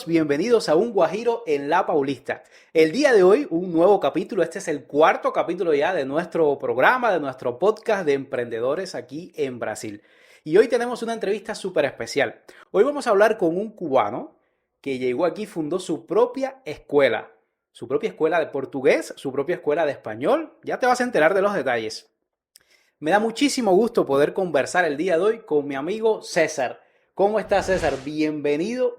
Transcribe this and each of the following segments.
amigos, bienvenidos a Un Guajiro en La Paulista. El día de hoy, un nuevo capítulo, este es el cuarto capítulo ya de nuestro programa, de nuestro podcast de emprendedores aquí en Brasil. Y hoy tenemos una entrevista súper especial. Hoy vamos a hablar con un cubano que llegó aquí y fundó su propia escuela de portugués, su propia escuela de español. Ya te vas a enterar de los detalles. Me da muchísimo gusto poder conversar el día de hoy con mi amigo César. ¿Cómo estás, César? Bienvenido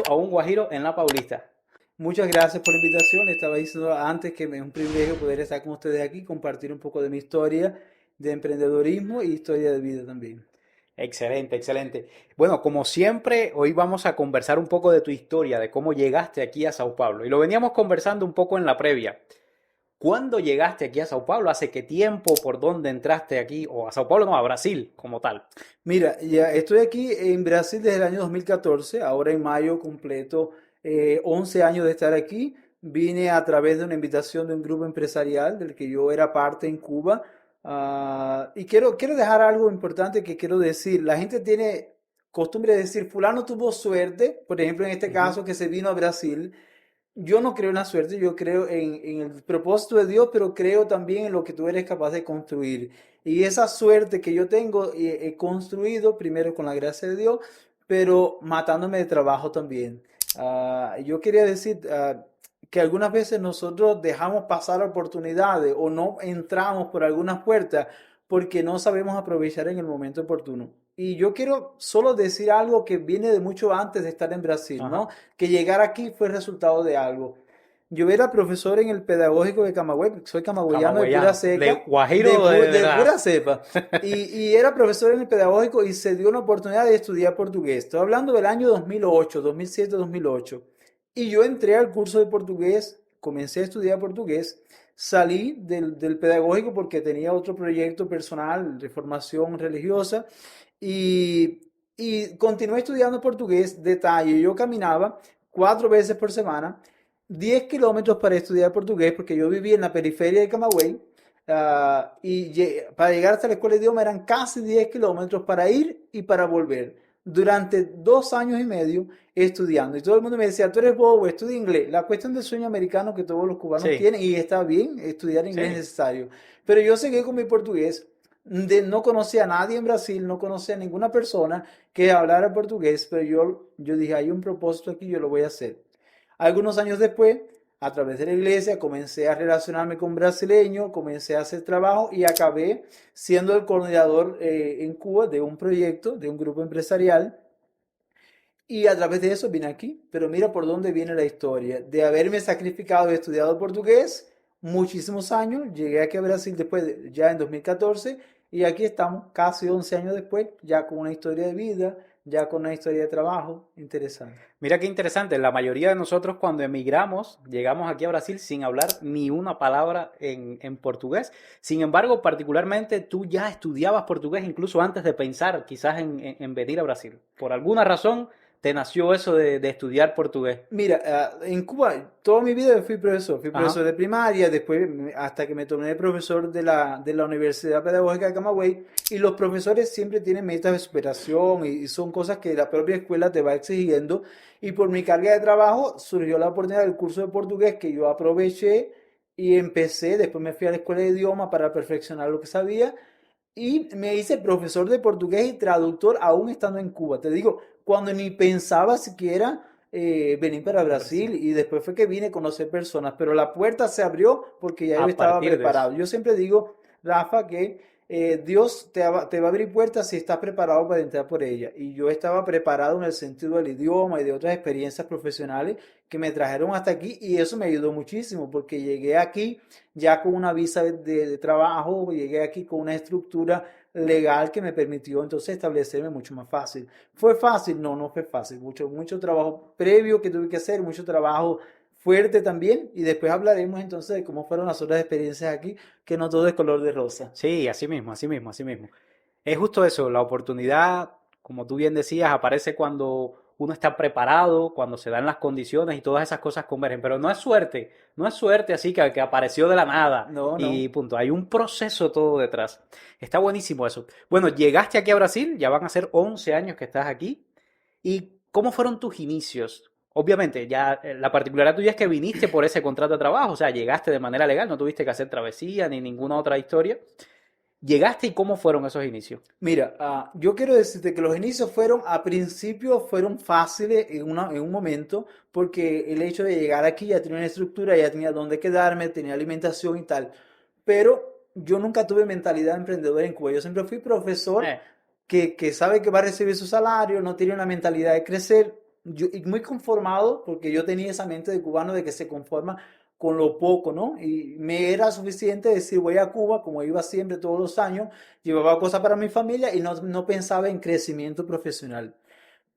a Un Guajiro en La Paulista. Muchas gracias por la invitación. Le estaba diciendo antes que es un privilegio poder estar con ustedes aquí, compartir un poco de mi historia de emprendedorismo y historia de vida también. Excelente, excelente. Bueno, como siempre, hoy vamos a conversar un poco de tu historia, de cómo llegaste aquí a Sao Paulo. Y lo veníamos conversando un poco en la previa. ¿Cuándo llegaste aquí a Sao Paulo? ¿Hace qué tiempo? ¿Por dónde entraste aquí? O a Sao Paulo, no, a Brasil como tal. Mira, ya estoy aquí en Brasil desde el año 2014. Ahora en mayo completo 11 años de estar aquí. Vine a través de una invitación de un grupo empresarial del que yo era parte en Cuba. Y quiero dejar algo importante que quiero decir. La gente tiene costumbre de decir, fulano tuvo suerte, por ejemplo, en este Ujú. caso que se vino a Brasil. Yo no creo en la suerte, yo creo en el propósito de Dios, pero creo también en lo que tú eres capaz de construir. Y esa suerte que yo tengo, he construido primero con la gracia de Dios, pero matándome de trabajo también. Yo quería decir que algunas veces nosotros dejamos pasar oportunidades o no entramos por algunas puertas porque no sabemos aprovechar en el momento oportuno. Y yo quiero solo decir algo que viene de mucho antes de estar en Brasil, ¿no? Ajá. Que llegar aquí fue resultado de algo. Yo era profesor en el pedagógico de Camagüey, soy camagüeyano de pura Camagüeyano. De seca, Guajiro de de la... pura cepa, y era profesor en el pedagógico y se dio una oportunidad de estudiar portugués. Estoy hablando del año 2008, 2007, 2008. Y yo entré al curso de portugués, comencé a estudiar portugués, salí del pedagógico porque tenía otro proyecto personal de formación religiosa y, y continué estudiando portugués. Detalle, yo caminaba 4 veces por semana, 10 kilómetros para estudiar portugués, porque yo vivía en la periferia de Camagüey. Para llegar hasta la escuela de idioma eran casi 10 kilómetros para ir y para volver. Durante 2 años y medio estudiando. Y todo el mundo me decía, tú eres bobo, estudia inglés. La cuestión del sueño americano que todos los cubanos Sí, tienen, y está bien, estudiar inglés es sí. necesario. Pero yo seguí con mi portugués. No conocía a nadie en Brasil, no conocía a ninguna persona que hablara portugués, pero yo dije, hay un propósito aquí, yo lo voy a hacer. Algunos años después, a través de la iglesia, comencé a relacionarme con brasileños, comencé a hacer trabajo y acabé siendo el coordinador en Cuba de un proyecto, de un grupo empresarial. Y a través de eso vine aquí. Pero mira por dónde viene la historia. De haberme sacrificado y estudiado portugués muchísimos años, llegué aquí a Brasil después, ya en 2014, y aquí estamos, casi 11 años después, ya con una historia de vida, ya con una historia de trabajo interesante. Mira qué interesante, la mayoría de nosotros cuando emigramos llegamos aquí a Brasil sin hablar ni una palabra en portugués. Sin embargo, particularmente tú ya estudiabas portugués incluso antes de pensar quizás en venir a Brasil. Por alguna razón te nació eso de estudiar portugués. Mira, en Cuba toda mi vida fui profesor Ajá, de primaria, después hasta que me torné de profesor de la Universidad Pedagógica de Camagüey, y los profesores siempre tienen metas de superación y son cosas que la propia escuela te va exigiendo, y por mi carga de trabajo surgió la oportunidad del curso de portugués que yo aproveché y empecé, después me fui a la escuela de idioma para perfeccionar lo que sabía y me hice profesor de portugués y traductor aún estando en Cuba. Te digo, cuando ni pensaba siquiera venir para Brasil, Brasil. y después fue que vine a conocer personas, pero la puerta se abrió porque ya yo A estaba partir de eso. preparado. Yo siempre digo, Rafa, que Dios te va a abrir puertas si estás preparado para entrar por ella. Y yo estaba preparado en el sentido del idioma y de otras experiencias profesionales que me trajeron hasta aquí, y eso me ayudó muchísimo porque llegué aquí ya con una visa de trabajo, llegué aquí con una estructura legal que me permitió entonces establecerme mucho más fácil. ¿Fue fácil? No, no fue fácil. Mucho trabajo previo que tuve que hacer, mucho trabajo fuerte también, y después hablaremos entonces de cómo fueron las otras experiencias aquí, que no todo es color de rosa. Sí, así mismo, así mismo, así mismo. Es justo eso, la oportunidad, como tú bien decías, aparece cuando uno está preparado, cuando se dan las condiciones y todas esas cosas convergen, pero no es suerte, no es suerte así que apareció de la nada No, y no. punto, hay un proceso todo detrás. Está buenísimo eso. Bueno, llegaste aquí a Brasil, ya van a ser 11 años que estás aquí. ¿Y cómo fueron tus inicios? obviamente, ya la particularidad tuya es que viniste por ese contrato de trabajo, o sea, llegaste de manera legal, no tuviste que hacer travesía ni ninguna otra historia. ¿Llegaste y cómo fueron esos inicios? Mira, yo quiero decirte que los inicios fueron, a principio fueron fáciles en un momento, porque el hecho de llegar aquí ya tenía una estructura, ya tenía dónde quedarme, tenía alimentación y tal. Pero yo nunca tuve mentalidad emprendedora en Cuba. Yo siempre fui profesor Eh, que sabe que va a recibir su salario, no tiene una mentalidad de crecer. Y muy conformado, porque yo tenía esa mente de cubano de que se conforma con lo poco, ¿no? Y me era suficiente decir, voy a Cuba, como iba siempre todos los años, llevaba cosas para mi familia y no pensaba en crecimiento profesional.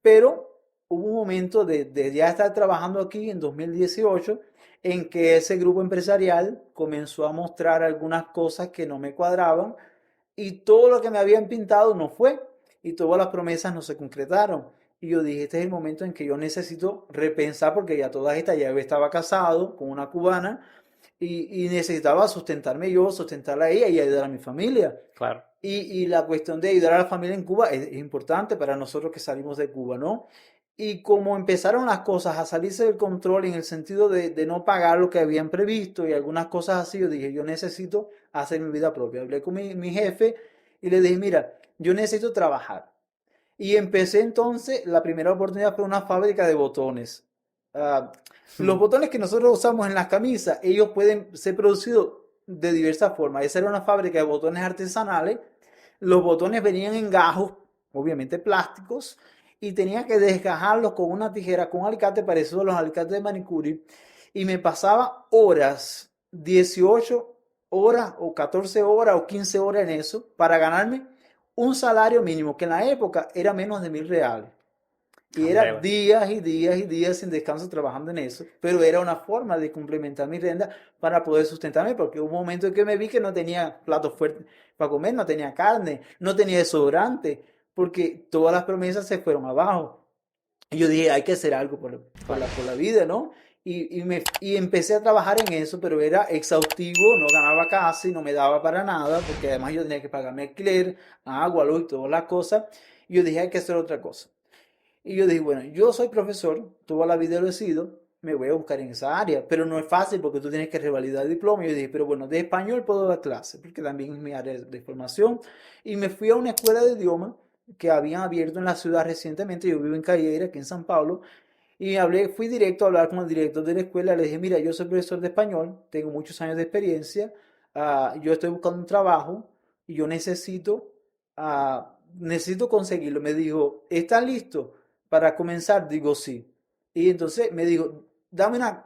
Pero hubo un momento de ya estar trabajando aquí en 2018 en que ese grupo empresarial comenzó a mostrar algunas cosas que no me cuadraban y todo lo que me habían pintado no fue y todas las promesas no se concretaron. Y yo dije, este es el momento en que yo necesito repensar porque ya todas estas, ya yo estaba casado con una cubana y necesitaba sustentarme yo, sustentarla a ella y ayudar a mi familia. claro. Y la cuestión de ayudar a la familia en Cuba es importante para nosotros que salimos de Cuba, ¿no? Y como empezaron las cosas a salirse del control en el sentido de no pagar lo que habían previsto y algunas cosas así, yo dije, yo necesito hacer mi vida propia. Hablé con mi jefe y le dije, mira, yo necesito trabajar. Y empecé entonces, la primera oportunidad fue una fábrica de botones. Ah, los botones que nosotros usamos en las camisas, ellos pueden ser producidos de diversas formas. Esa era una fábrica de botones artesanales. Los botones venían en gajos, obviamente plásticos, y tenía que desgajarlos con una tijera, con un alicate parecido a los alicates de manicure. Y me pasaba horas, 18 horas o 14 horas o 15 horas en eso, para ganarme un salario mínimo, que en la época era menos de 1.000 reales. Y era Hombre, días y días y días sin descanso trabajando en eso, pero era una forma de complementar mi renta para poder sustentarme, porque hubo un momento en que me vi que no tenía platos fuertes para comer, no tenía carne, no tenía desodorante, porque todas las promesas se fueron abajo. Y yo dije, hay que hacer algo claro. por la vida, ¿no? Y empecé a trabajar en eso, pero era exhaustivo, no ganaba casi, no me daba para nada, porque además yo tenía que pagarme alquiler, agua, luz y todas las cosas. Y yo dije, hay que hacer otra cosa. Y yo dije, bueno, yo soy profesor, toda la vida lo he sido, me voy a buscar en esa área, pero no es fácil porque tú tienes que revalidar el diploma. Y yo dije, pero bueno, de español puedo dar clase, porque también es mi área de formación. Y me fui a una escuela de idioma que habían abierto en la ciudad recientemente, yo vivo en Calleira, aquí en San Pablo, y hablé, fui directo a hablar con el director de la escuela, le dije, mira, yo soy profesor de español, tengo muchos años de experiencia, yo estoy buscando un trabajo y yo necesito conseguirlo. Me dijo, ¿está listo para comenzar? Digo, sí. Y entonces me dijo,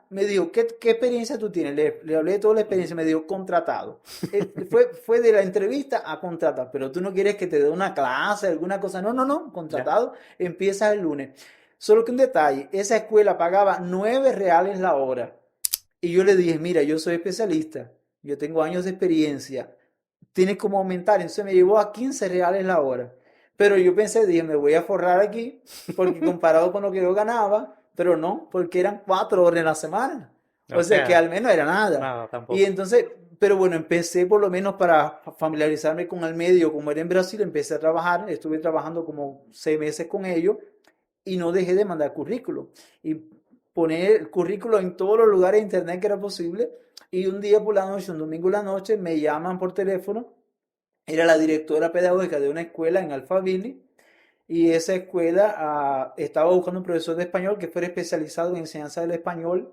me dijo, ¿qué experiencia tú tienes? Le hablé de toda la experiencia, me dijo, contratado. Fue de la entrevista a contratar, pero tú no quieres que te dé una clase, alguna cosa. No, no, no, Ya. contratado, empiezas el lunes. Solo que un detalle, esa escuela pagaba 9 reales la hora. Y yo le dije, mira, yo soy especialista, yo tengo años de experiencia, tienes como aumentar. Entonces me llevó a 15 reales la hora. Pero yo pensé, dije, me voy a forrar aquí, porque comparado con lo que yo ganaba, pero no, porque eran 4 horas en la semana. O O sea que sea, al menos era nada. nada, Y tampoco. entonces, pero bueno, empecé por lo menos para familiarizarme con el medio, como era en Brasil, empecé a trabajar, estuve trabajando como 6 meses con ellos y no dejé de mandar currículo y poner el currículo en todos los lugares de internet que era posible. Y un día por la noche, un domingo por la noche, me llaman por teléfono. Era la directora pedagógica de una escuela en Alphaville y esa escuela estaba buscando un profesor de español que fuera especializado en enseñanza del español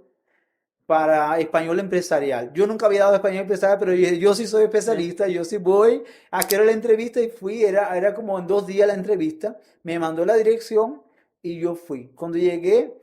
para español empresarial. Yo nunca había dado español empresarial, pero yo sí soy Eh, especialista, yo sí voy a que era la entrevista y fui, era como en 2 días la entrevista, me mandó la dirección y yo fui. Cuando llegué,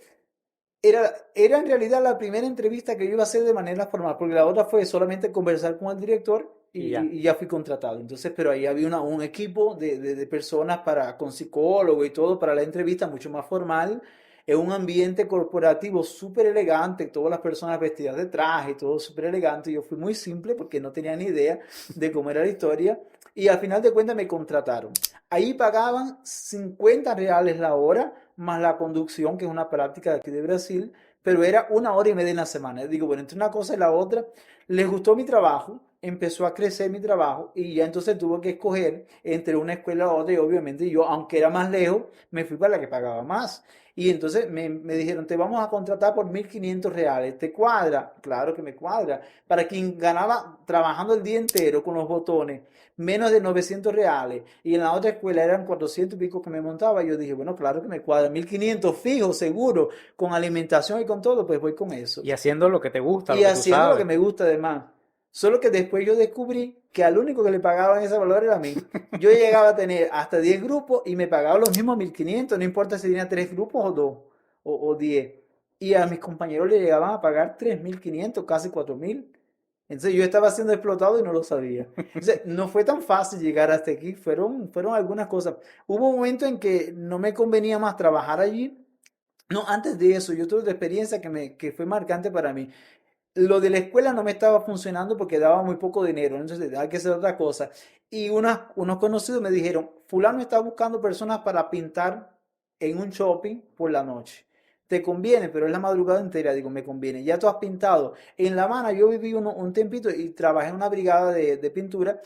era en realidad la primera entrevista que yo iba a hacer de manera formal, porque la otra fue solamente conversar con el director y ya. y ya fui contratado. Entonces, pero ahí había un equipo de personas con psicólogo y todo para la entrevista mucho más formal, en un ambiente corporativo súper elegante, todas las personas vestidas de traje, todo súper elegante. Yo fui muy simple porque no tenía ni idea de cómo era la historia y al final de cuentas me contrataron. Ahí pagaban 50 reales la hora más la conducción, que es una práctica de aquí de Brasil, pero era 1 hora y media en la semana. Digo, bueno, entre una cosa y la otra, les gustó mi trabajo, empezó a crecer mi trabajo y ya entonces tuve que escoger entre una escuela y otra y obviamente yo, aunque era más lejos, me fui para la que pagaba más. Y entonces me dijeron, te vamos a contratar por 1.500 reales. ¿Te cuadra? Claro que me cuadra. Para quien ganaba trabajando el día entero con los botones, menos de 900 reales. Y en la otra escuela eran 400 y pico que me montaba. Yo dije, bueno, claro que me cuadra. 1.500 fijo, seguro, con alimentación y con todo, pues voy con eso. Y haciendo lo que te gusta, Y lo que tú haciendo lo que sabes. me gusta además. Solo que después yo descubrí que al único que le pagaban ese valor era a mí. Yo llegaba a tener hasta 10 grupos y me pagaban los mismos 1.500, no importa si tenía 3 grupos o 2 o 10. Y a mis compañeros le llegaban a pagar 3.500, casi 4.000. Entonces yo estaba siendo explotado y no lo sabía. Entonces no fue tan fácil llegar hasta aquí, fueron algunas cosas. Hubo un momento en que no me convenía más trabajar allí. No, antes de eso, yo tuve una experiencia que fue marcante para mí. Lo de la escuela no me estaba funcionando porque daba muy poco dinero, entonces hay que hacer otra cosa. Y unos conocidos me dijeron, fulano está buscando personas para pintar en un shopping por la noche. Te conviene, pero es la madrugada entera. Digo, me conviene. Ya tú has pintado. En La Habana yo viví un tiempito y trabajé en una brigada de pintura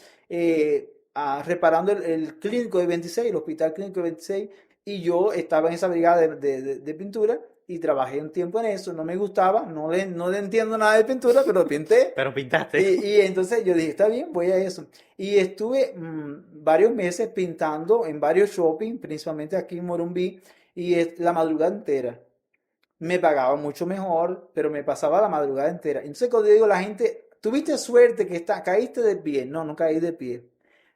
reparando el clínico de 26, el hospital clínico de 26. Y yo estaba en esa brigada de pintura y trabajé un tiempo en eso, no me gustaba, no le entiendo nada de pintura, pero pinté. Pero pintaste. Y entonces yo dije, está bien, voy a eso. Y estuve varios meses pintando en varios shopping, principalmente aquí en Morumbí, y es la madrugada entera. Me pagaba mucho mejor, pero me pasaba la madrugada entera. Entonces cuando digo a la gente, tuviste suerte que caíste de pie. No, no caí de pie.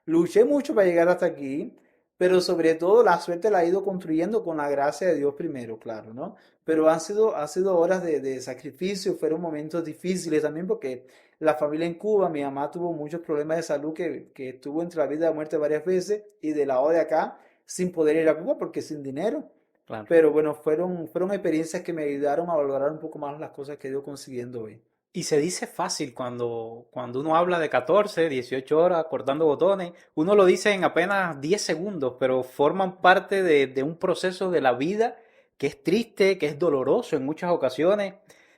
Luché mucho para llegar hasta aquí, pero sobre todo la suerte la he ido construyendo con la gracia de Dios primero, claro, ¿no? Pero han sido horas de sacrificio, fueron momentos difíciles también porque la familia en Cuba, mi mamá tuvo muchos problemas de salud que estuvo entre la vida y la muerte varias veces y de lado de acá sin poder ir a Cuba porque sin dinero. Claro. Pero bueno, fueron experiencias que me ayudaron a valorar un poco más las cosas que he ido consiguiendo hoy. Y se dice fácil cuando uno habla de 14, 18 horas cortando botones, uno lo dice en apenas 10 segundos, pero forman parte de un proceso de la vida que es triste, que es doloroso en muchas ocasiones,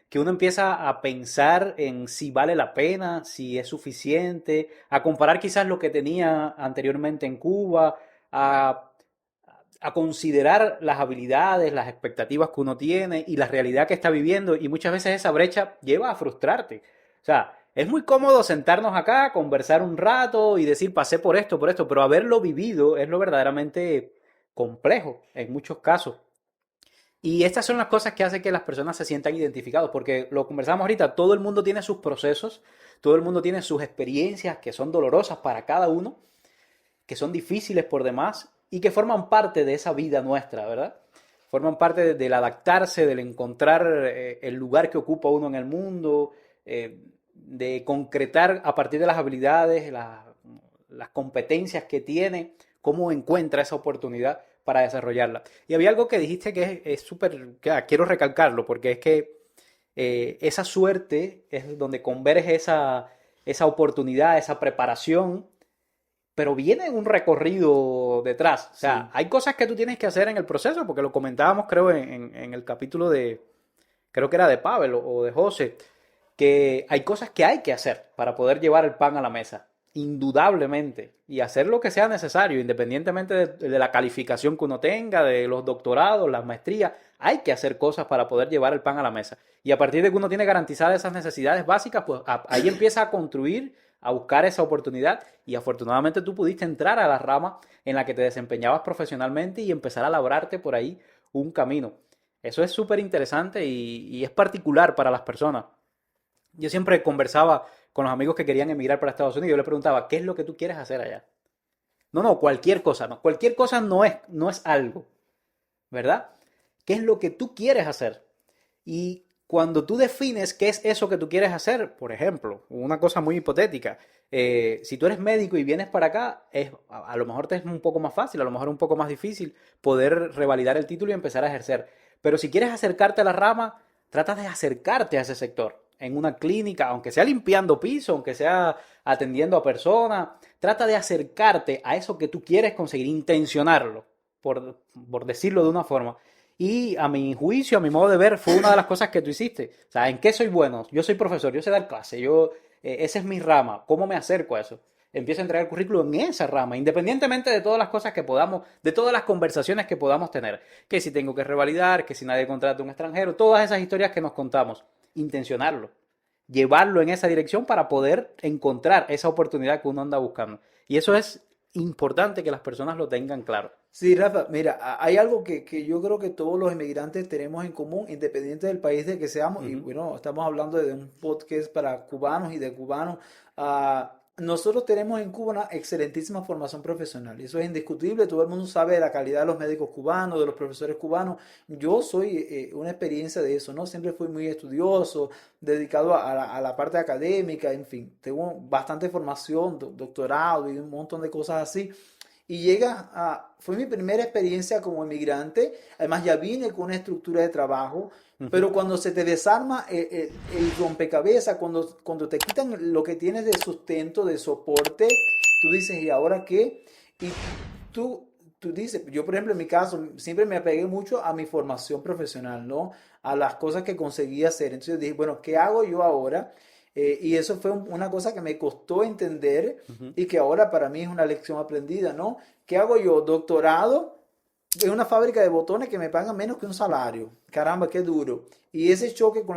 que uno empieza a pensar en si vale la pena, si es suficiente, a comparar quizás lo que tenía anteriormente en Cuba, a a considerar las habilidades, las expectativas que uno tiene y la realidad que está viviendo y muchas veces esa brecha lleva a frustrarte. O sea, es muy cómodo sentarnos acá, conversar un rato y decir pasé por esto, pero haberlo vivido es lo verdaderamente complejo en muchos casos. Y estas son las cosas que hacen que las personas se sientan identificados, porque lo conversamos ahorita, todo el mundo tiene sus procesos, todo el mundo tiene sus experiencias que son dolorosas para cada uno, que son difíciles por demás y que forman parte de esa vida nuestra, ¿verdad? Forman parte del adaptarse, del encontrar el lugar que ocupa uno en el mundo, de concretar a partir de las habilidades, las competencias que tiene, cómo encuentra esa oportunidad para desarrollarla. Y había algo que dijiste que es súper, quiero recalcarlo, porque es que esa suerte es donde converge esa oportunidad, esa preparación, pero viene un recorrido detrás. O sea, Sí. hay cosas que tú tienes que hacer en el proceso, porque lo comentábamos, creo, en el capítulo creo que era de Pavel o de José, que hay cosas que hay que hacer para poder llevar el pan a la mesa, indudablemente, y hacer lo que sea necesario, independientemente de la calificación que uno tenga, de los doctorados, las maestrías, hay que hacer cosas para poder llevar el pan a la mesa. Y a partir de que uno tiene garantizadas esas necesidades básicas, pues ahí empieza a construir, a buscar esa oportunidad y afortunadamente tú pudiste entrar a la rama en la que te desempeñabas profesionalmente y empezar a labrarte por ahí un camino. Eso es súper interesante y es particular para las personas. Yo siempre conversaba con los amigos que querían emigrar para Estados Unidos. Yo les preguntaba, ¿qué es lo que tú quieres hacer allá? No, no, cualquier cosa, no. Cualquier cosa no es algo, ¿verdad? ¿Qué es lo que tú quieres hacer? Y cuando tú defines qué es eso que tú quieres hacer, por ejemplo, una cosa muy hipotética, si tú eres médico y vienes para acá, a lo mejor te es un poco más fácil, a lo mejor un poco más difícil poder revalidar el título y empezar a ejercer. Pero si quieres acercarte a la rama, trata de acercarte a ese sector. En una clínica, aunque sea limpiando piso, aunque sea atendiendo a personas, trata de acercarte a eso que tú quieres conseguir, intencionarlo, por decirlo de una forma. Y a mi juicio, a mi modo de ver, fue una de las cosas que tú hiciste. O sea, ¿en qué soy bueno? Yo soy profesor, yo sé dar clase, yo esa es mi rama, ¿cómo me acerco a eso? Empiezo a entregar currículum en esa rama, independientemente de todas las cosas que podamos, de todas las conversaciones que podamos tener. Que si tengo que revalidar, que si nadie contrata a un extranjero, todas esas historias que nos contamos. Intencionarlo, llevarlo en esa dirección para poder encontrar esa oportunidad que uno anda buscando. Y eso es importante que las personas lo tengan claro. Sí, Rafa, mira, hay algo que yo creo que todos los inmigrantes tenemos en común, independiente del país de que seamos, y Ujú, bueno, estamos hablando de un podcast para cubanos y de cubanos. Nosotros tenemos en Cuba una excelentísima formación profesional, y eso es indiscutible, todo el mundo sabe de la calidad de los médicos cubanos, de los profesores cubanos. Yo soy una experiencia de eso, ¿no? Siempre fui muy estudioso, dedicado a la parte académica, en fin, tengo bastante formación, doctorado y un montón de cosas así. Y fue mi primera experiencia como inmigrante, además ya vine con una estructura de trabajo, ujú, pero cuando se te desarma el rompecabezas, cuando te quitan lo que tienes de sustento, de soporte, tú dices, ¿y ahora qué? Y tú, tú dices, yo por ejemplo en mi caso, siempre me apegué mucho a mi formación profesional, ¿no? A las cosas que conseguí hacer. Entonces yo dije, bueno, ¿qué hago yo ahora? Y eso fue una cosa que me costó entender ujú. y que ahora para mí es una lección aprendida, ¿no? ¿Qué hago yo? Doctorado en una fábrica de botones que me pagan menos que un salario. Caramba, qué duro. Y ese choque con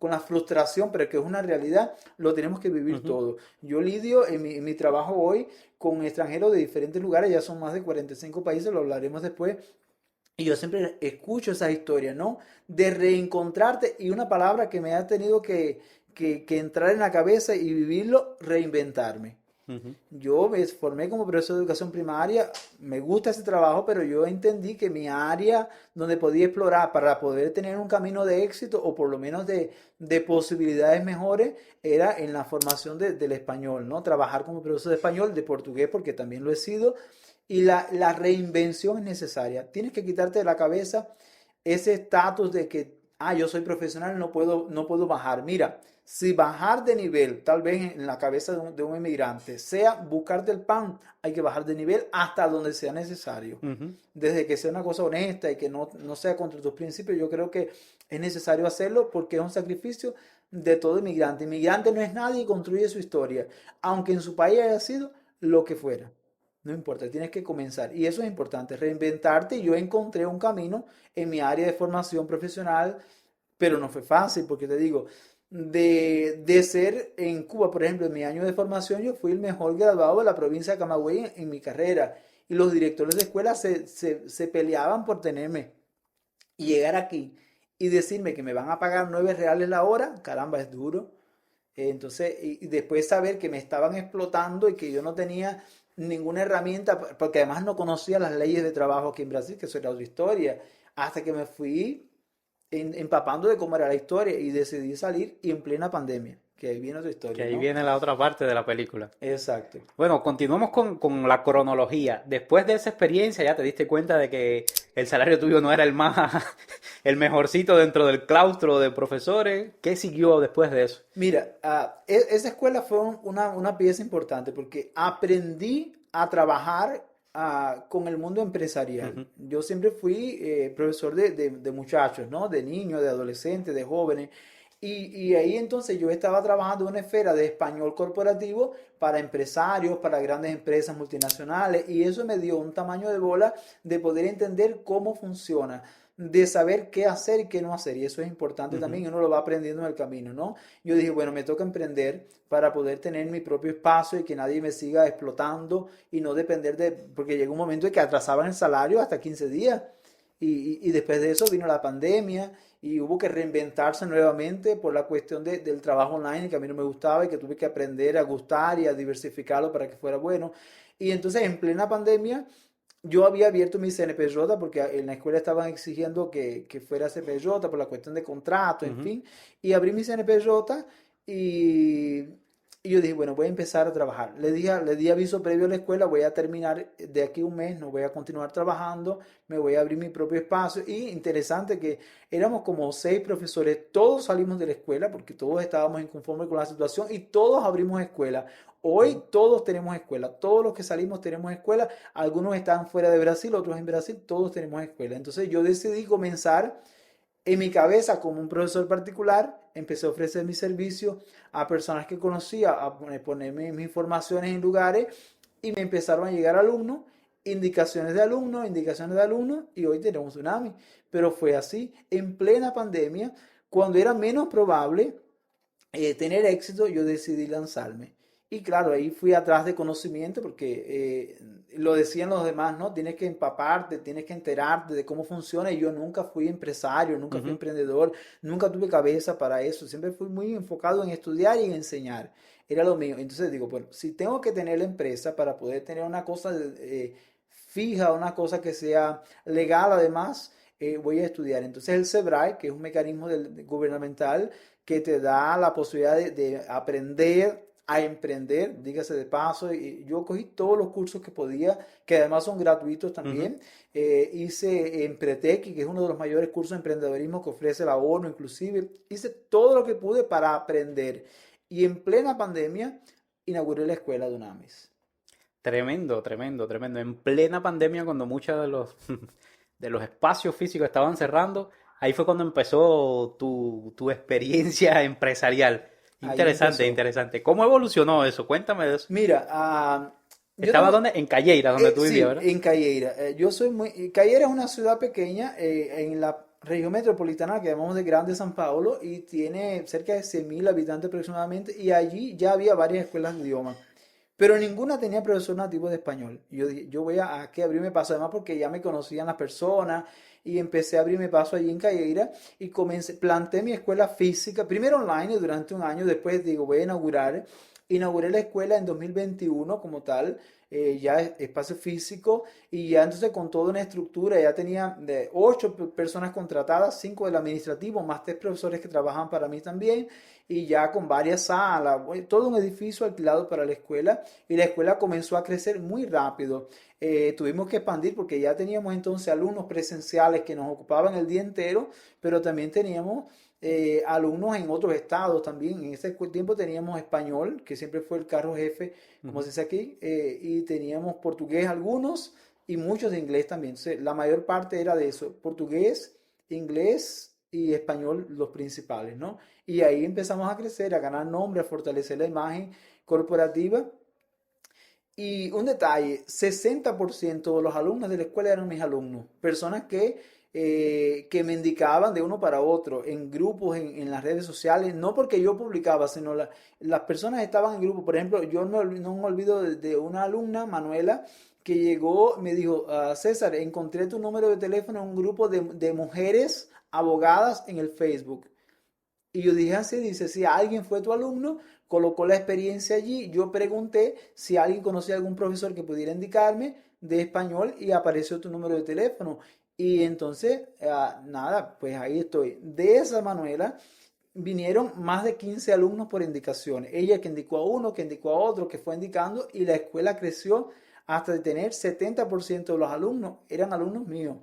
la frustración, pero que es una realidad, lo tenemos que vivir Ujú. todo. Yo lidio en mi trabajo hoy con extranjeros de diferentes lugares, ya son más de 45 países, lo hablaremos después. Y yo siempre escucho esas historias, ¿no? De reencontrarte y una palabra que me ha tenido que entrar en la cabeza y vivirlo, reinventarme. Ujú, Yo me formé como profesor de educación primaria, me gusta ese trabajo, pero yo entendí que mi área donde podía explorar para poder tener un camino de éxito o por lo menos de posibilidades mejores era en la formación del español, ¿no? Trabajar como profesor de español, de portugués, porque también lo he sido, y la reinvención es necesaria. Tienes que quitarte de la cabeza ese estatus de que, yo soy profesional, no puedo bajar. Mira, si bajar de nivel, tal vez en la cabeza de un inmigrante, sea buscarte el pan, hay que bajar de nivel hasta donde sea necesario. ujú. Desde que sea una cosa honesta y que no sea contra tus principios, yo creo que es necesario hacerlo porque es un sacrificio de todo inmigrante. Inmigrante no es nadie y construye su historia, aunque en su país haya sido lo que fuera. No importa, tienes que comenzar. Y eso es importante, reinventarte. Yo encontré un camino en mi área de formación profesional, pero no fue fácil, porque te digo, de ser en Cuba, por ejemplo, en mi año de formación, yo fui el mejor graduado de la provincia de Camagüey en mi carrera. Y los directores de escuela se peleaban por tenerme. Y llegar aquí y decirme que me van a pagar 9 reales la hora, caramba, es duro. Entonces, y después saber que me estaban explotando y que yo no tenía ninguna herramienta, porque además no conocía las leyes de trabajo aquí en Brasil, que eso era otra historia, hasta que me fui empapando de cómo era la historia y decidí salir y en plena pandemia, que ahí viene otra Que historia, ahí ¿no? viene la otra parte de la película. Exacto. Bueno, continuamos con la cronología. Después de esa experiencia ya te diste cuenta de que el salario tuyo no era el más, el mejorcito dentro del claustro de profesores. ¿Qué siguió después de eso? Mira, esa escuela fue una pieza importante porque aprendí a trabajar con el mundo empresarial. Ujú, Yo siempre fui profesor de muchachos, ¿no? De niños, de adolescentes, de jóvenes. Y ahí entonces yo estaba trabajando en una esfera de español corporativo para empresarios, para grandes empresas multinacionales. Y eso me dio un tamaño de bola de poder entender cómo funciona, de saber qué hacer y qué no hacer. Y eso es importante ujú, también, y uno lo va aprendiendo en el camino, ¿no? Yo dije, bueno, me toca emprender para poder tener mi propio espacio y que nadie me siga explotando y no depender porque llegó un momento en que atrasaban el salario hasta 15 días. Y después de eso vino la pandemia y hubo que reinventarse nuevamente por la cuestión del trabajo online que a mí no me gustaba y que tuve que aprender a gustar y a diversificarlo para que fuera bueno. Y entonces en plena pandemia yo había abierto mi CNPJ porque en la escuela estaban exigiendo que fuera CNPJ por la cuestión de contrato, en ujú. fin. Y abrí mi CNPJ y, y yo dije, bueno, voy a empezar a trabajar. Le di aviso previo a la escuela, voy a terminar de aquí un mes, no voy a continuar trabajando, me voy a abrir mi propio espacio. Y interesante que éramos como 6 profesores, todos salimos de la escuela porque todos estábamos inconformes con la situación y todos abrimos escuela. Hoy todos tenemos escuela, todos los que salimos tenemos escuela, algunos están fuera de Brasil, otros en Brasil, todos tenemos escuela. Entonces yo decidí comenzar En mi cabeza, como un profesor particular, empecé a ofrecer mi servicio a personas que conocía, a ponerme mis informaciones en lugares y me empezaron a llegar alumnos, indicaciones de alumnos y hoy tenemos Tsunami. Pero fue así, en plena pandemia, cuando era menos probable tener éxito, yo decidí lanzarme. Y claro, ahí fui atrás de conocimiento porque lo decían los demás, ¿no? Tienes que empaparte, tienes que enterarte de cómo funciona. Y yo nunca fui empresario, nunca fui Ujú. emprendedor, nunca tuve cabeza para eso. Siempre fui muy enfocado en estudiar y en enseñar. Era lo mío. Entonces digo, bueno, si tengo que tener la empresa para poder tener una cosa fija, una cosa que sea legal además, voy a estudiar. Entonces el SEBRAE, que es un mecanismo gubernamental, que te da la posibilidad de aprender a emprender, dígase de paso, y yo cogí todos los cursos que podía, que además son gratuitos Ujú. también. Hice Empretec, que es uno de los mayores cursos de emprendedorismo que ofrece la ONU, inclusive. Hice todo lo que pude para aprender. Y en plena pandemia inauguré la escuela de UNAMIS. Tremendo, tremendo, tremendo. En plena pandemia, cuando muchos de los, de los espacios físicos estaban cerrando, ahí fue cuando empezó tu experiencia empresarial. Ahí Interesante, empezó. interesante. ¿Cómo evolucionó eso? Cuéntame de eso. Mira, yo ¿Estaba tengo, dónde? En Calleira, donde tú vivías, sí, ¿verdad? en Calleira. Yo soy muy. Calleira es una ciudad pequeña en la región metropolitana que llamamos de Grande San Paulo y tiene cerca de 100.000 habitantes aproximadamente. Y allí ya había varias escuelas de idioma, pero ninguna tenía profesor nativo de español. Y yo dije, yo voy a que abrirme paso, además porque ya me conocían las personas y empecé a abrirme paso allí en Calleira y comencé, planté mi escuela física, primero online durante un año, después digo, voy a inaugurar. Inauguré la escuela en 2021 como tal, ya espacio físico y ya entonces con toda una estructura, ya tenía de 8 personas contratadas, 5 del administrativo, más 3 profesores que trabajan para mí también y ya con varias salas, todo un edificio alquilado para la escuela y la escuela comenzó a crecer muy rápido. Tuvimos que expandir porque ya teníamos entonces alumnos presenciales que nos ocupaban el día entero, pero también teníamos alumnos en otros estados también. En ese tiempo teníamos español, que siempre fue el carro jefe, como Ujú. se dice aquí, y teníamos portugués algunos y muchos de inglés también. Entonces, la mayor parte era de eso, portugués, inglés y español los principales, ¿no? Y ahí empezamos a crecer, a ganar nombre, a fortalecer la imagen corporativa. Y un detalle, 60% de los alumnos de la escuela eran mis alumnos, personas que me indicaban de uno para otro en grupos, en las redes sociales, no porque yo publicaba, sino las personas estaban en grupos. Por ejemplo, yo no me olvido de una alumna, Manuela, que llegó, me dijo, César, encontré tu número de teléfono en un grupo de mujeres abogadas en el Facebook. Y yo dije así, dice, si alguien fue tu alumno, colocó la experiencia allí, yo pregunté si alguien conocía algún profesor que pudiera indicarme de español y apareció tu número de teléfono. Y entonces, nada, pues ahí estoy. De esa Manuela vinieron más de 15 alumnos por indicaciones. Ella que indicó a uno, que indicó a otro, que fue indicando y la escuela creció hasta de tener 70% de los alumnos eran alumnos míos.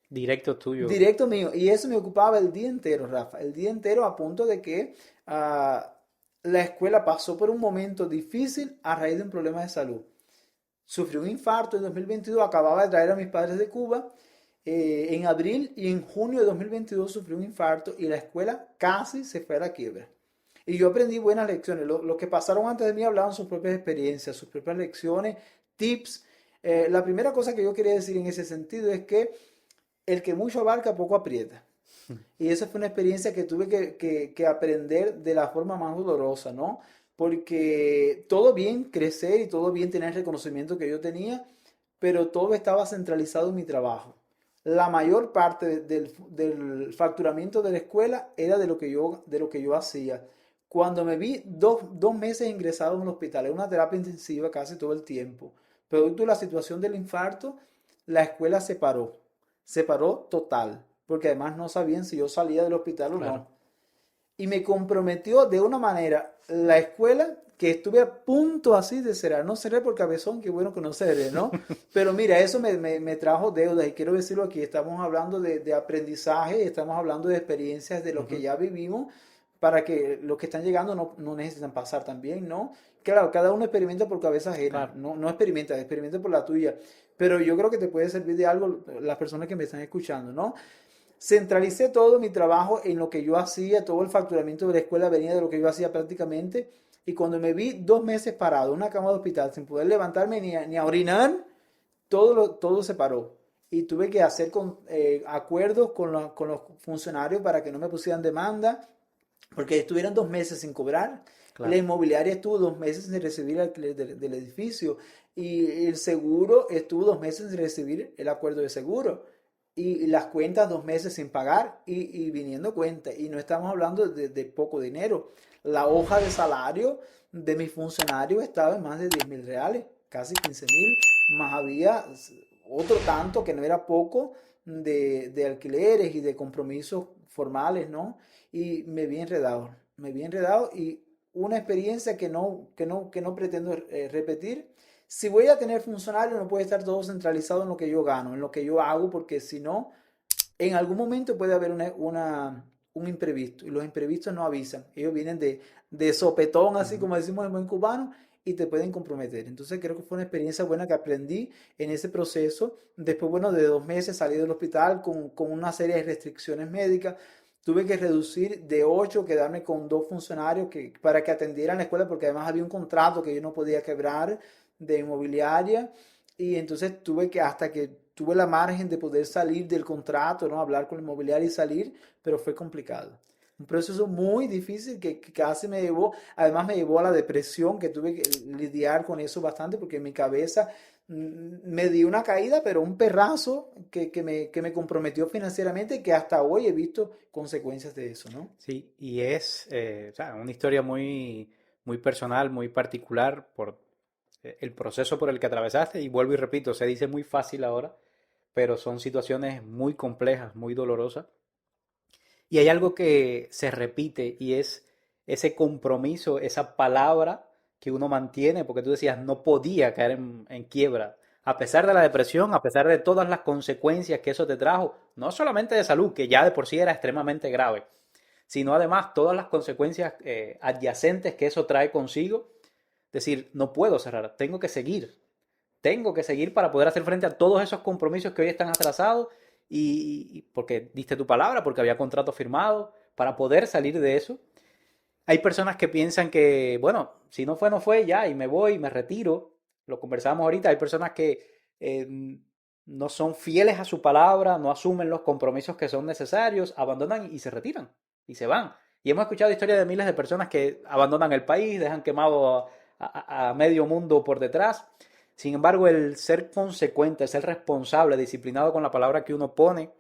Directo tuyo. Directo mío. Y eso me ocupaba el día entero, Rafa. El día entero a punto de que la escuela pasó por un momento difícil a raíz de un problema de salud. Sufrí un infarto en 2022, acababa de traer a mis padres de Cuba en abril y en junio de 2022 sufrí un infarto y la escuela casi se fue a la quiebra. Y yo aprendí buenas lecciones. Los que pasaron antes de mí hablaban sus propias experiencias, sus propias lecciones, tips. La primera cosa que yo quería decir en ese sentido es que el que mucho abarca, poco aprieta. Y esa fue una experiencia que tuve que aprender de la forma más dolorosa, ¿no? Porque todo bien crecer y todo bien tener el reconocimiento que yo tenía, pero todo estaba centralizado en mi trabajo. La mayor parte del facturamiento de la escuela era de lo que yo hacía. Cuando me vi 2 meses ingresado en el hospital, en una terapia intensiva casi todo el tiempo, producto de la situación del infarto, la escuela se paró total, porque además no sabían si yo salía del hospital o Claro. no. Y me comprometió de una manera la escuela que estuve a punto así de cerrar. No cerré por cabezón, qué bueno que no cerré, ¿no? Pero mira, eso me trajo deudas y quiero decirlo aquí, estamos hablando de aprendizaje, estamos hablando de experiencias de lo que Ujú. ya vivimos para que los que están llegando no necesitan pasar también, ¿no? Claro, cada uno experimenta por cabeza ajena, Claro. no experimenta por la tuya, pero yo creo que te puede servir de algo las personas que me están escuchando, ¿no? Centralicé todo mi trabajo en lo que yo hacía, todo el facturamiento de la escuela venía de lo que yo hacía prácticamente. Y cuando me vi 2 meses parado en una cama de hospital sin poder levantarme ni a orinar, todo se paró. Y tuve que hacer acuerdos con los funcionarios para que no me pusieran demanda, porque estuvieron 2 meses sin cobrar. La Claro. inmobiliaria estuvo 2 meses sin recibir el alquiler del edificio. Y el seguro estuvo 2 meses sin recibir el acuerdo de seguro. Y las cuentas 2 meses sin pagar y viniendo cuentas. Y no estamos hablando de poco dinero. La hoja de salario de mis funcionarios estaba en más de 10.000 reales, casi 15.000, más había otro tanto que no era poco de alquileres y de compromisos formales, ¿no? Y me vi enredado y una experiencia que no pretendo repetir. Si voy a tener funcionarios, no puede estar todo centralizado en lo que yo gano, en lo que yo hago, porque si no, en algún momento puede haber un imprevisto y los imprevistos no avisan. Ellos vienen de sopetón, así Ujú. como decimos en buen cubano, y te pueden comprometer. Entonces creo que fue una experiencia buena que aprendí en ese proceso. Después, bueno, de 2 meses salí del hospital con una serie de restricciones médicas. Tuve que reducir de 8, quedarme con 2 funcionarios para que atendieran la escuela, porque además había un contrato que yo no podía quebrar de inmobiliaria. Y entonces hasta que tuve la margen de poder salir del contrato, ¿no? Hablar con el inmobiliario y salir, pero fue complicado. Un proceso muy difícil que casi además me llevó a la depresión, que tuve que lidiar con eso bastante, porque en mi cabeza me dio una caída, pero un perrazo que me comprometió financieramente y que hasta hoy he visto consecuencias de eso, ¿no? Sí, y es o sea, una historia muy, muy personal, muy particular por el proceso por el que atravesaste. Y vuelvo y repito, se dice muy fácil ahora, pero son situaciones muy complejas, muy dolorosas. Y hay algo que se repite y es ese compromiso, esa palabra que uno mantiene, porque tú decías, no podía caer en quiebra, a pesar de la depresión, a pesar de todas las consecuencias que eso te trajo, no solamente de salud, que ya de por sí era extremadamente grave, sino además todas las consecuencias adyacentes que eso trae consigo. Decir, no puedo cerrar, tengo que seguir para poder hacer frente a todos esos compromisos que hoy están atrasados y porque diste tu palabra, porque había contrato firmado, para poder salir de eso. Hay personas que piensan que, bueno, si no fue, no fue, ya, y me voy, me retiro. Lo conversamos ahorita. Hay personas que no son fieles a su palabra, no asumen los compromisos que son necesarios, abandonan y se retiran y se van. Y hemos escuchado historias de miles de personas que abandonan el país, dejan quemado a medio mundo por detrás. Sin embargo, el ser consecuente, ser responsable, disciplinado con la palabra que uno pone,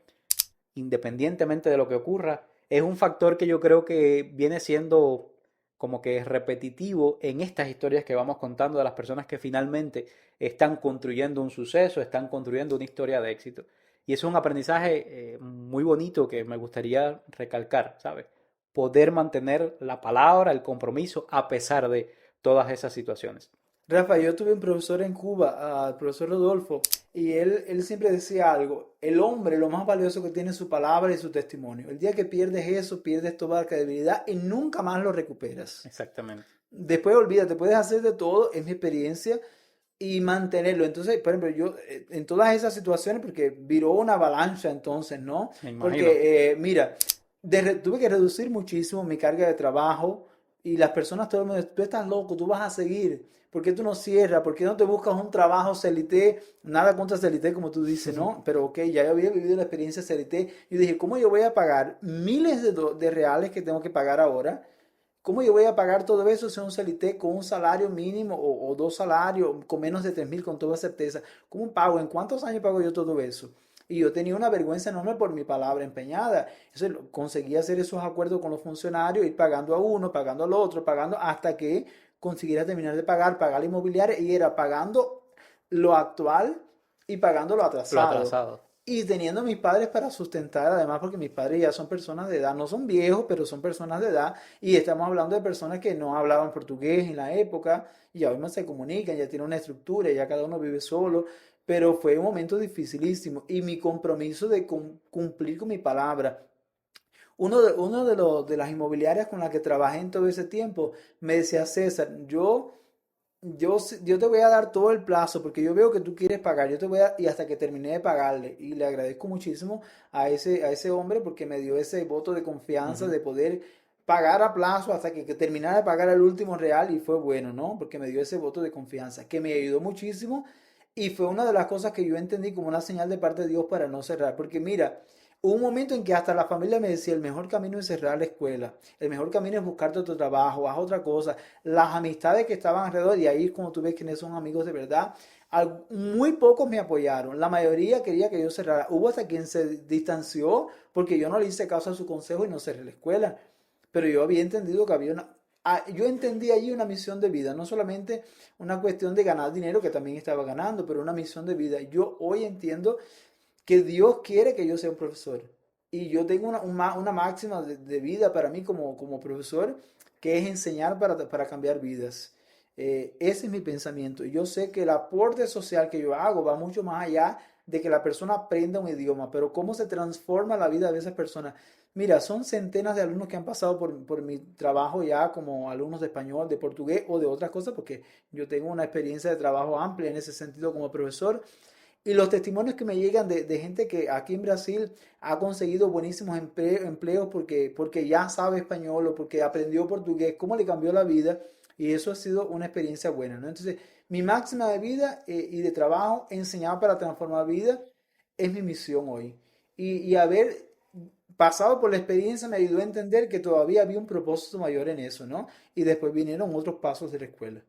independientemente de lo que ocurra, es un factor que yo creo que viene siendo como que repetitivo en estas historias que vamos contando de las personas que finalmente están construyendo un suceso, están construyendo una historia de éxito. Y es un aprendizaje muy bonito que me gustaría recalcar, ¿sabes? Poder mantener la palabra, el compromiso, a pesar de todas esas situaciones. Rafa, yo tuve un profesor en Cuba, el profesor Rodolfo, y él siempre decía algo: el hombre lo más valioso que tiene es su palabra y su testimonio. El día que pierdes eso, pierdes toda la credibilidad y nunca más lo recuperas. Exactamente. Después olvídate, puedes hacer de todo, es mi experiencia, y mantenerlo. Entonces, por ejemplo, yo en todas esas situaciones, porque viró una avalancha entonces, ¿no? Me imagino. Porque, mira, tuve que reducir muchísimo mi carga de trabajo y las personas, todo el mundo, tú estás loco, tú vas a seguir. ¿Por qué tú no cierras? ¿Por qué no te buscas un trabajo CLT? Nada contra CLT, como tú dices, ¿no? Pero ok, ya yo había vivido la experiencia CLT. Yo dije, ¿cómo yo voy a pagar miles de reales que tengo que pagar ahora? ¿Cómo yo voy a pagar todo eso si un CLT con un salario mínimo o dos salarios con menos de 3.000 con toda certeza? ¿Cómo pago? ¿En cuántos años pago yo todo eso? Y yo tenía una vergüenza enorme por mi palabra empeñada. Entonces conseguí hacer esos acuerdos con los funcionarios, ir pagando a uno, pagando al otro, pagando hasta que consiguiera terminar de pagar la inmobiliaria y era pagando lo actual y pagando lo Lo atrasado. atrasado. Y teniendo a mis padres para sustentar, además porque mis padres ya son personas de edad, no son viejos, pero son personas de edad, y estamos hablando de personas que no hablaban portugués en la época, y ya hoy más se comunican, ya tienen una estructura, ya cada uno vive solo, pero fue un momento dificilísimo, y mi compromiso de cumplir con mi palabra. Uno de las inmobiliarias con las que trabajé en todo ese tiempo me decía: César, yo yo te voy a dar todo el plazo porque yo veo que tú quieres pagar, yo te voy a, y hasta que terminé de pagarle. Y le agradezco muchísimo a ese hombre porque me dio ese voto de confianza Ujú. de poder pagar a plazo hasta que terminara de pagar el último real y fue bueno, ¿no? Porque me dio ese voto de confianza que me ayudó muchísimo y fue una de las cosas que yo entendí como una señal de parte de Dios para no cerrar. Porque mira, hubo un momento en que hasta la familia me decía, el mejor camino es cerrar la escuela, el mejor camino es buscarte otro trabajo, haz otra cosa. Las amistades que estaban alrededor, y ahí como tú ves quiénes son amigos de verdad, muy pocos me apoyaron, la mayoría quería que yo cerrara. Hubo hasta quien se distanció porque yo no le hice caso a su consejo y no cerré la escuela. Pero yo había entendido que había yo entendí allí una misión de vida, no solamente una cuestión de ganar dinero, que también estaba ganando, pero una misión de vida. Yo hoy entiendo que Dios quiere que yo sea un profesor. Y yo tengo una máxima de vida para mí como profesor, que es enseñar para cambiar vidas. Ese es mi pensamiento. Y yo sé que el aporte social que yo hago va mucho más allá de que la persona aprenda un idioma, pero cómo se transforma la vida de esas personas. Mira, son centenas de alumnos que han pasado por mi trabajo ya como alumnos de español, de portugués o de otras cosas, porque yo tengo una experiencia de trabajo amplia en ese sentido como profesor. Y los testimonios que me llegan de gente que aquí en Brasil ha conseguido buenísimos empleos porque ya sabe español o porque aprendió portugués, cómo le cambió la vida. Y eso ha sido una experiencia buena, ¿no? Entonces, mi máxima de vida y de trabajo, enseñar para transformar vida, es mi misión hoy. Y haber pasado por la experiencia me ayudó a entender que todavía había un propósito mayor en eso, ¿no? Y después vinieron otros pasos de la escuela.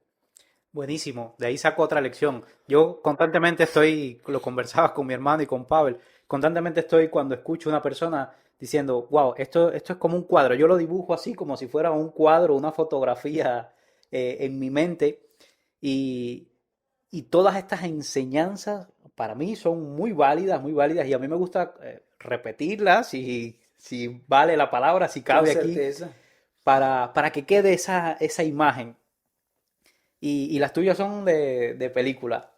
Buenísimo, de ahí saco otra lección. Yo constantemente estoy, lo conversaba con mi hermano y con Pavel, constantemente estoy cuando escucho a una persona diciendo, wow, esto es como un cuadro. Yo lo dibujo así como si fuera un cuadro, una fotografía en mi mente y, y todas estas enseñanzas para mí son muy válidas y a mí me gusta repetirlas si vale la palabra, si Con cabe aquí, certeza. para que quede esa imagen. Y las tuyas son de película.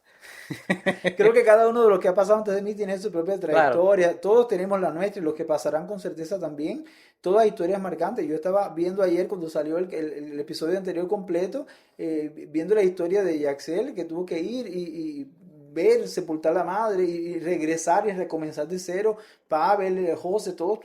Creo que cada uno de los que ha pasado antes de mí tiene su propia Claro. trayectoria. Todos tenemos la nuestra y los que pasarán con certeza también. Todas historias marcantes. Yo estaba viendo ayer cuando salió el episodio anterior completo, viendo la historia de Yaxel, que tuvo que ir y ver, sepultar a la madre y regresar y recomenzar de cero. Pavel, José, todos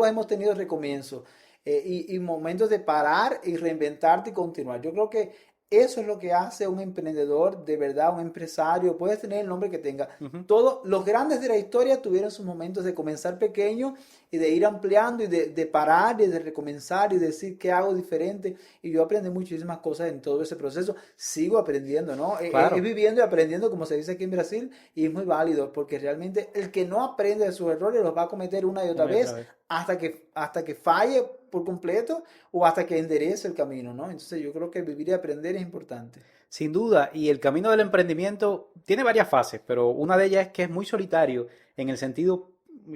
hemos tenido recomienzos. Y momentos de parar y reinventarte y continuar. Yo creo que eso es lo que hace un emprendedor de verdad, un empresario. Puedes tener el nombre que tenga. Ujú. Todos los grandes de la historia tuvieron sus momentos de comenzar pequeño y de ir ampliando y de parar y de recomenzar y decir qué hago diferente. Y yo aprendí muchísimas cosas en todo ese proceso. Sigo aprendiendo, ¿no? Claro. Viviendo y aprendiendo, como se dice aquí en Brasil, y es muy válido porque realmente el que no aprende de sus errores los va a cometer una y otra Una y otra vez vez. hasta que falle por completo o hasta que enderece el camino, ¿no? Entonces yo creo que vivir y aprender es importante. Sin duda. Y el camino del emprendimiento tiene varias fases, pero una de ellas es que es muy solitario en el sentido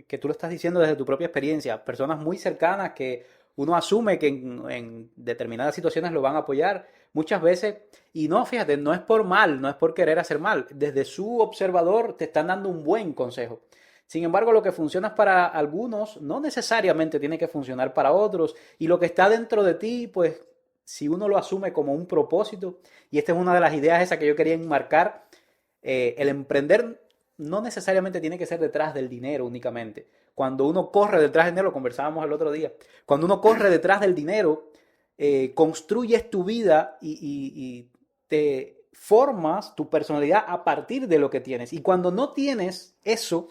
que tú lo estás diciendo desde tu propia experiencia. Personas muy cercanas que uno asume que en determinadas situaciones lo van a apoyar muchas veces. Y no, fíjate, no es por mal, no es por querer hacer mal. Desde su observador te están dando un buen consejo. Sin embargo, lo que funciona para algunos no necesariamente tiene que funcionar para otros. Y lo que está dentro de ti, pues, si uno lo asume como un propósito, y esta es una de las ideas esas que yo quería enmarcar, el emprender no necesariamente tiene que ser detrás del dinero únicamente. Cuando uno corre detrás del dinero, lo conversábamos el otro día, cuando uno corre detrás del dinero, construyes tu vida y te formas tu personalidad a partir de lo que tienes. Y cuando no tienes eso,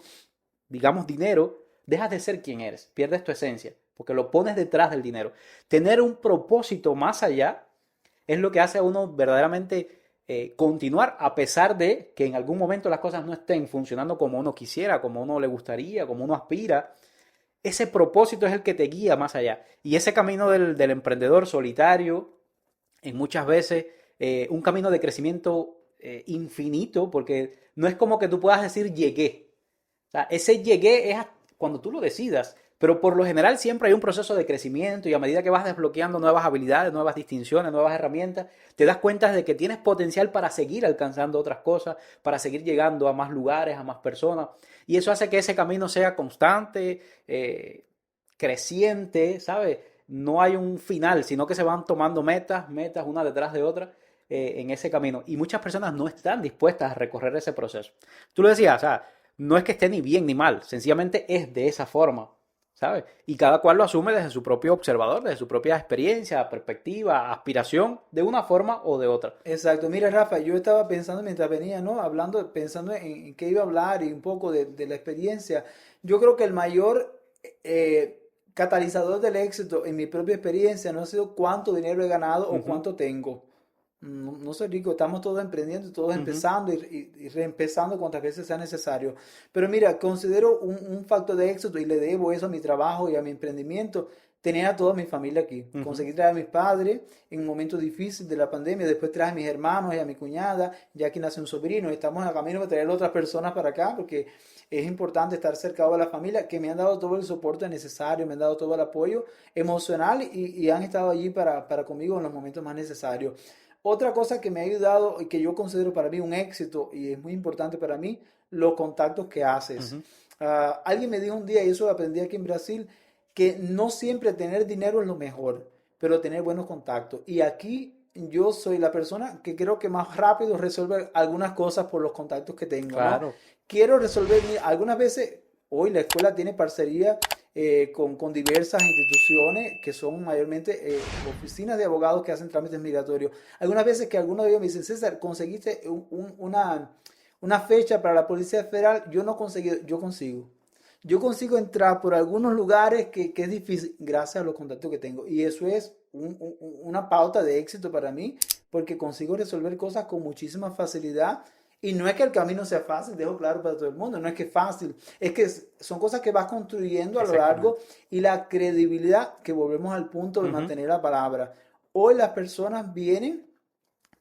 digamos dinero, dejas de ser quien eres, pierdes tu esencia, porque lo pones detrás del dinero. Tener un propósito más allá es lo que hace a uno verdaderamente continuar a pesar de que en algún momento las cosas no estén funcionando como uno quisiera, como uno le gustaría, como uno aspira. Ese propósito es el que te guía más allá. Y ese camino del emprendedor solitario, en muchas veces, un camino de crecimiento infinito, porque no es como que tú puedas decir llegué. O sea, ese llegué es cuando tú lo decidas, pero por lo general siempre hay un proceso de crecimiento y a medida que vas desbloqueando nuevas habilidades, nuevas distinciones, nuevas herramientas, te das cuenta de que tienes potencial para seguir alcanzando otras cosas, para seguir llegando a más lugares, a más personas. Y eso hace que ese camino sea constante, creciente, ¿sabes? No hay un final, sino que se van tomando metas, metas una detrás de otra. en ese camino. Y muchas personas no están dispuestas a recorrer ese proceso. Tú lo decías, o sea, no es que esté ni bien ni mal, sencillamente es de esa forma, ¿sabes? Y cada cual lo asume desde su propio observador, desde su propia experiencia, perspectiva, aspiración, de una forma o de otra. Exacto, mira Rafa, yo estaba pensando mientras venía, ¿no? Hablando, pensando en qué iba a hablar y un poco de la experiencia. Yo creo que el mayor catalizador del éxito en mi propia experiencia no ha sido cuánto dinero he ganado o Ujú, cuánto tengo. No, no soy rico, estamos todos emprendiendo, todos ujú, empezando y reempezando cuantas veces sea necesario. Pero mira, considero un factor de éxito y le debo eso a mi trabajo y a mi emprendimiento, tener a toda mi familia aquí. ujú. Conseguí traer a mis padres en un momento difícil de la pandemia, después traje a mis hermanos y a mi cuñada, ya aquí nace un sobrino, y estamos a camino de traer a otras personas para acá porque es importante estar cerca de la familia que me han dado todo el soporte necesario, me han dado todo el apoyo emocional y han estado allí para conmigo en los momentos más necesarios. Otra cosa que me ha ayudado y que yo considero para mí un éxito y es muy importante para mí, los contactos que haces. Ujú. Alguien me dijo un día, y eso lo aprendí aquí en Brasil, que no siempre tener dinero es lo mejor, pero tener buenos contactos. Y aquí yo soy la persona que creo que más rápido resuelve algunas cosas por los contactos que tengo, ¿no? Claro, Quiero resolver, algunas veces, hoy la escuela tiene parcería con diversas instituciones que son mayormente oficinas de abogados que hacen trámites migratorios. Algunas veces que algunos de ellos me dicen, César, conseguiste una fecha para la Policía Federal, yo no conseguí, yo consigo. Yo consigo entrar por algunos lugares que es difícil gracias a los contactos que tengo. Y eso es una pauta de éxito para mí porque consigo resolver cosas con muchísima facilidad. Y no es que el camino sea fácil, dejo claro para todo el mundo, no es que es fácil, es que son cosas que vas construyendo a lo largo exactamente. y la credibilidad, que volvemos al punto de Ujú. mantener la palabra. Hoy las personas vienen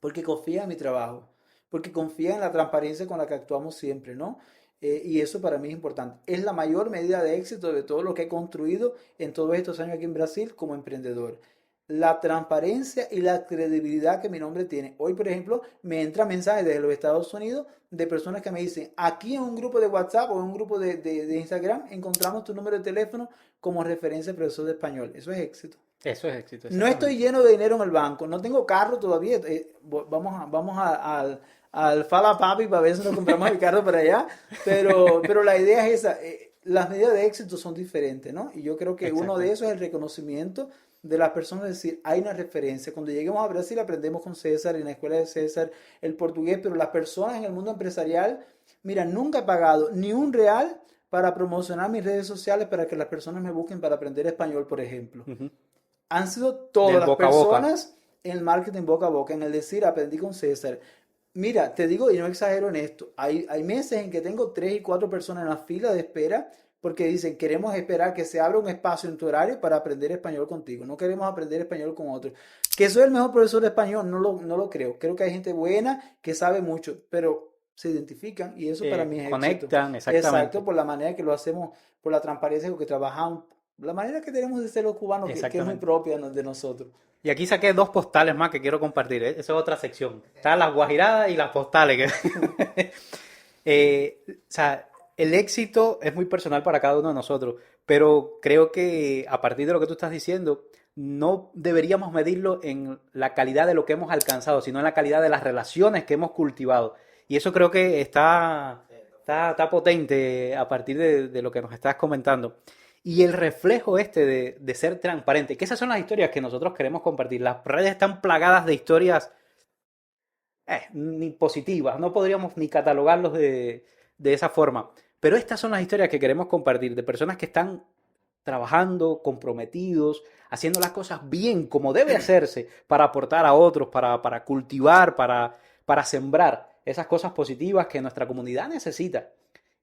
porque confían en mi trabajo, porque confían en la transparencia con la que actuamos siempre, ¿no? Y eso para mí es importante. Es la mayor medida de éxito de todo lo que he construido en todos estos años aquí en Brasil como emprendedor. La transparencia y la credibilidad que mi nombre tiene. Hoy, por ejemplo, me entran mensajes desde los Estados Unidos de personas que me dicen, aquí en un grupo de WhatsApp o en un grupo de Instagram encontramos tu número de teléfono como referencia profesor de español. Eso es éxito. Eso es éxito, No estoy exactamente. lleno de dinero en el banco, no tengo carro todavía. Al Fala Papi para ver si nos compramos el carro para allá. Pero la idea es esa. Las medidas de éxito son diferentes, ¿no? Y yo creo que uno de Exactamente. esos es el reconocimiento de las personas, es decir, hay una referencia. Cuando lleguemos a Brasil aprendemos con César, en la escuela de César, el portugués, pero las personas en el mundo empresarial, mira, nunca he pagado ni un real para promocionar mis redes sociales para que las personas me busquen para aprender español, por ejemplo. Ujú. Han sido todas Del las boca a boca. personas en el marketing boca a boca, en el decir, aprendí con César. Mira, te digo, y no exagero en esto, hay meses en que tengo 3 y 4 personas en la fila de espera porque dicen, queremos esperar que se abra un espacio en tu horario para aprender español contigo, no queremos aprender español con otros. Que soy el mejor profesor de español, no lo creo. Creo que hay gente buena que sabe mucho, pero se identifican y eso para mí es éxito. Conectan, Exacto, exactamente. por la manera que lo hacemos, por la transparencia con que trabajamos, la manera que tenemos de ser los cubanos, que es muy Exactamente. propia de nosotros. Y aquí saqué dos postales más que quiero compartir. Esa es otra sección. Están las guajiradas y las postales. O sea, el éxito es muy personal para cada uno de nosotros, pero creo que a partir de lo que tú estás diciendo, no deberíamos medirlo en la calidad de lo que hemos alcanzado, sino en la calidad de las relaciones que hemos cultivado. Y eso creo que está potente a partir de lo que nos estás comentando. Y el reflejo este de ser transparente, que esas son las historias que nosotros queremos compartir. Las redes están plagadas de historias ni positivas, no podríamos ni catalogarlos de esa forma. Pero estas son las historias que queremos compartir de personas que están trabajando, comprometidos, haciendo las cosas bien, como debe hacerse, para aportar a otros, para cultivar, para sembrar esas cosas positivas que nuestra comunidad necesita.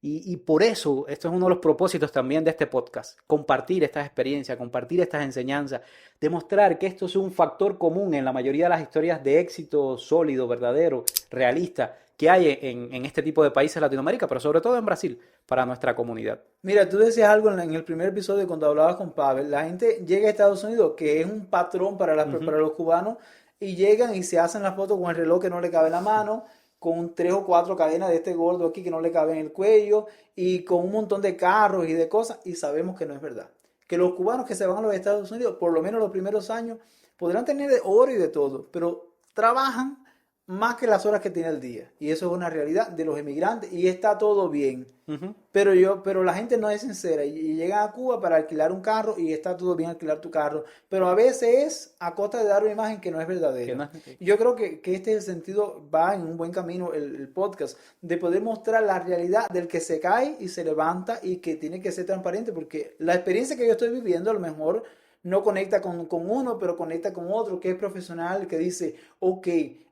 Y por eso, esto es uno de los propósitos también de este podcast, compartir estas experiencias, compartir estas enseñanzas, demostrar que esto es un factor común en la mayoría de las historias de éxito sólido, verdadero, realista, que hay en este tipo de países de Latinoamérica, pero sobre todo en Brasil, para nuestra comunidad. Mira, tú decías algo en el primer episodio cuando hablabas con Pavel. La gente llega a Estados Unidos, que es un patrón Ujú. para los cubanos, y llegan y se hacen la foto con el reloj que no le cabe en la mano, con 3 o 4 cadenas de este gordo aquí que no le cabe en el cuello, y con un montón de carros y de cosas, y sabemos que no es verdad. Que los cubanos que se van a los Estados Unidos, por lo menos los primeros años, podrán tener de oro y de todo, pero trabajan más que las horas que tiene el día. Y eso es una realidad de los emigrantes y está todo bien. Ujú. Pero la gente no es sincera y llegan a Cuba para alquilar un carro y está todo bien alquilar tu carro. Pero a veces es a costa de dar una imagen que no es Que verdadera. no es- Y yo creo que este es el sentido, va en un buen camino el podcast, de poder mostrar la realidad del que se cae y se levanta y que tiene que ser transparente, porque la experiencia que yo estoy viviendo a lo mejor no conecta con uno, pero conecta con otro que es profesional, que dice, ok,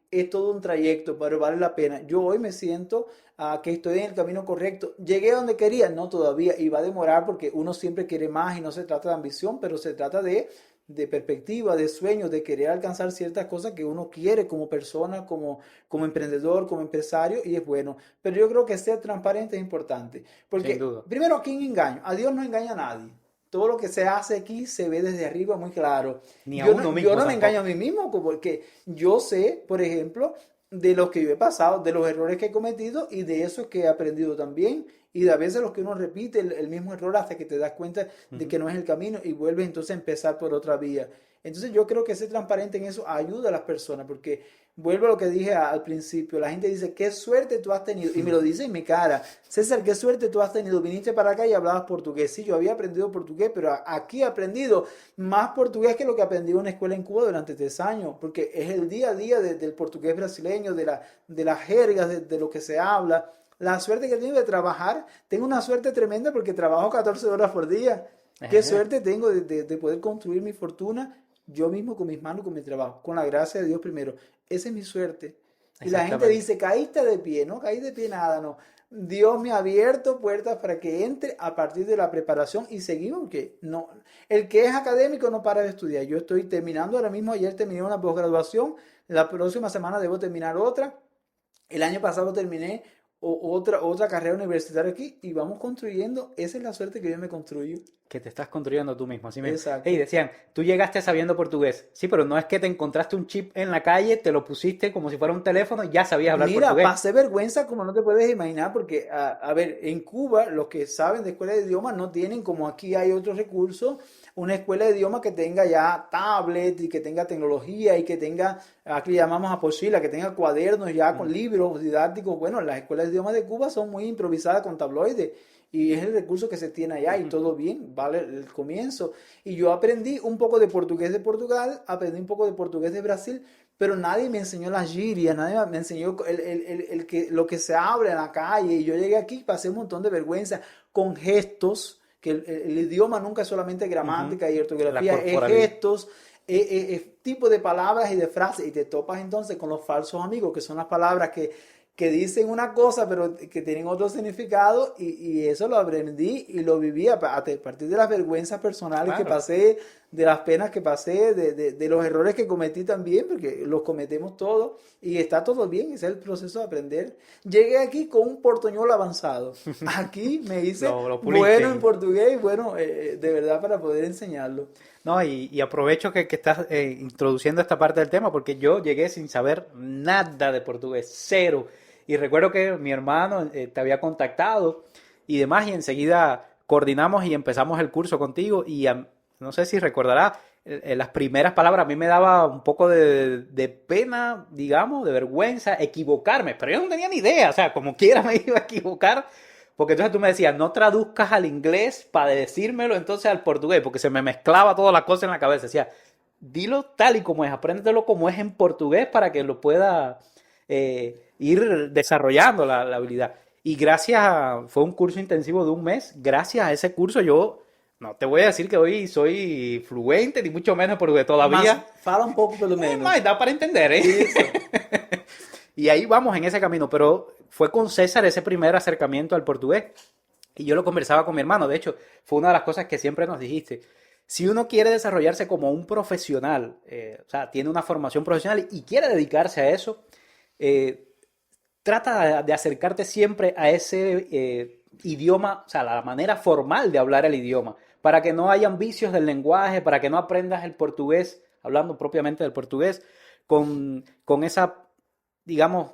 es todo un trayecto, pero vale la pena. Yo hoy me siento que estoy en el camino correcto. Llegué a donde quería, no todavía, y va a demorar porque uno siempre quiere más y no se trata de ambición, pero se trata de perspectiva, de sueños, de querer alcanzar ciertas cosas que uno quiere como persona, como emprendedor, como empresario, y es bueno. Pero yo creo que ser transparente es importante, Sin porque duda. primero, ¿a quién engaño? A Dios no engaña a nadie. Todo lo que se hace aquí se ve desde arriba muy claro. Ni a Yo no, uno yo mismo no me engaño a tampoco. mí mismo porque yo sé, por ejemplo, de los que yo he pasado, de los errores que he cometido y de esos que he aprendido también. Y de a veces los que uno repite el mismo error hasta que te das cuenta de Ujú. que no es el camino y vuelves entonces a empezar por otra vía. Entonces yo creo que ser transparente en eso ayuda a las personas porque vuelvo a lo que dije al principio, la gente dice, qué suerte tú has tenido, y me lo dice en mi cara, César, qué suerte tú has tenido, viniste para acá y hablabas portugués. Sí, yo había aprendido portugués, pero aquí he aprendido más portugués que lo que aprendí en una escuela en Cuba durante 3 años, porque es el día a día del portugués brasileño, de las jergas, de lo que se habla. La suerte que tengo de trabajar, tengo una suerte tremenda porque trabajo 14 horas por día. Qué Ejé. suerte tengo de poder construir mi fortuna yo mismo con mis manos, con mi trabajo, con la gracia de Dios primero. Esa es mi suerte. Y la gente Exactamente. dice, caíste de pie, no caí de pie nada, no. Dios me ha abierto puertas para que entre a partir de la preparación y seguimos, que no, el que es académico no para de estudiar. Yo estoy terminando ahora mismo, ayer terminé una posgraduación, la próxima semana debo terminar otra. El año pasado terminé otra carrera universitaria aquí y vamos construyendo. Esa es la suerte que yo me construyo. Que te estás construyendo tú mismo, así mismo. Hey, Exacto. decían, tú llegaste sabiendo portugués. Sí, pero no es que te encontraste un chip en la calle, te lo pusiste como si fuera un teléfono y ya sabías hablar Mira, portugués. pasé vergüenza como no te puedes imaginar, porque, a ver, en Cuba los que saben de escuela de idiomas no tienen, como aquí hay otros recursos, una escuela de idiomas que tenga ya tablet y que tenga tecnología y que tenga, aquí le llamamos apochila, que tenga cuadernos ya con Mm. libros didácticos. Bueno, las escuelas de idiomas de Cuba son muy improvisadas con tabloides. Y es el recurso que se tiene allá y todo bien, vale el comienzo. Y yo aprendí un poco de portugués de Portugal, aprendí un poco de portugués de Brasil, pero nadie me enseñó las girias, nadie me enseñó lo que se habla en la calle. Y yo llegué aquí, pasé un montón de vergüenza con gestos, que el idioma nunca es solamente Ujú. gramática y La ortografía, es corporalidad. gestos, es tipo de palabras y de frases. Y te topas entonces con los falsos amigos, que son las palabras que dicen una cosa, pero que tienen otro significado, y eso lo aprendí y lo viví a partir de las vergüenzas personales que Claro. pasé, de las penas que pasé, de los errores que cometí también, porque los cometemos todos, y está todo bien, ese es el proceso de aprender. Llegué aquí con un portuñol avanzado, aquí me hice Lo bueno en puliste. portugués, y bueno, de verdad para poder enseñarlo. No, y aprovecho que estás introduciendo esta parte del tema porque yo llegué sin saber nada de portugués, cero. Y recuerdo que mi hermano te había contactado y demás, y enseguida coordinamos y empezamos el curso contigo. Y no sé si recordarás, las primeras palabras a mí me daba un poco de pena, digamos, de vergüenza, equivocarme, pero yo no tenía ni idea, o sea, como quiera me iba a equivocar. Porque entonces tú me decías, no traduzcas al inglés para decírmelo entonces al portugués, porque se me mezclaba todas las cosas en la cabeza. Decía, dilo tal y como es, apréndelo como es en portugués para que lo pueda ir desarrollando la habilidad. Y fue un curso intensivo de un mes. Gracias a ese curso yo no te voy a decir que hoy soy fluente, ni mucho menos, porque Más, todavía fala un poco pelo más menos. da para entender, ¿eh? Eso. Y ahí vamos en ese camino, pero fue con César ese primer acercamiento al portugués. Y yo lo conversaba con mi hermano, de hecho, fue una de las cosas que siempre nos dijiste. Si uno quiere desarrollarse como un profesional, o sea, tiene una formación profesional y quiere dedicarse a eso, eh, trata de acercarte siempre a ese idioma, o sea, la manera formal de hablar el idioma, para que no hayan vicios del lenguaje, para que no aprendas el portugués, hablando propiamente del portugués, con esa, digamos,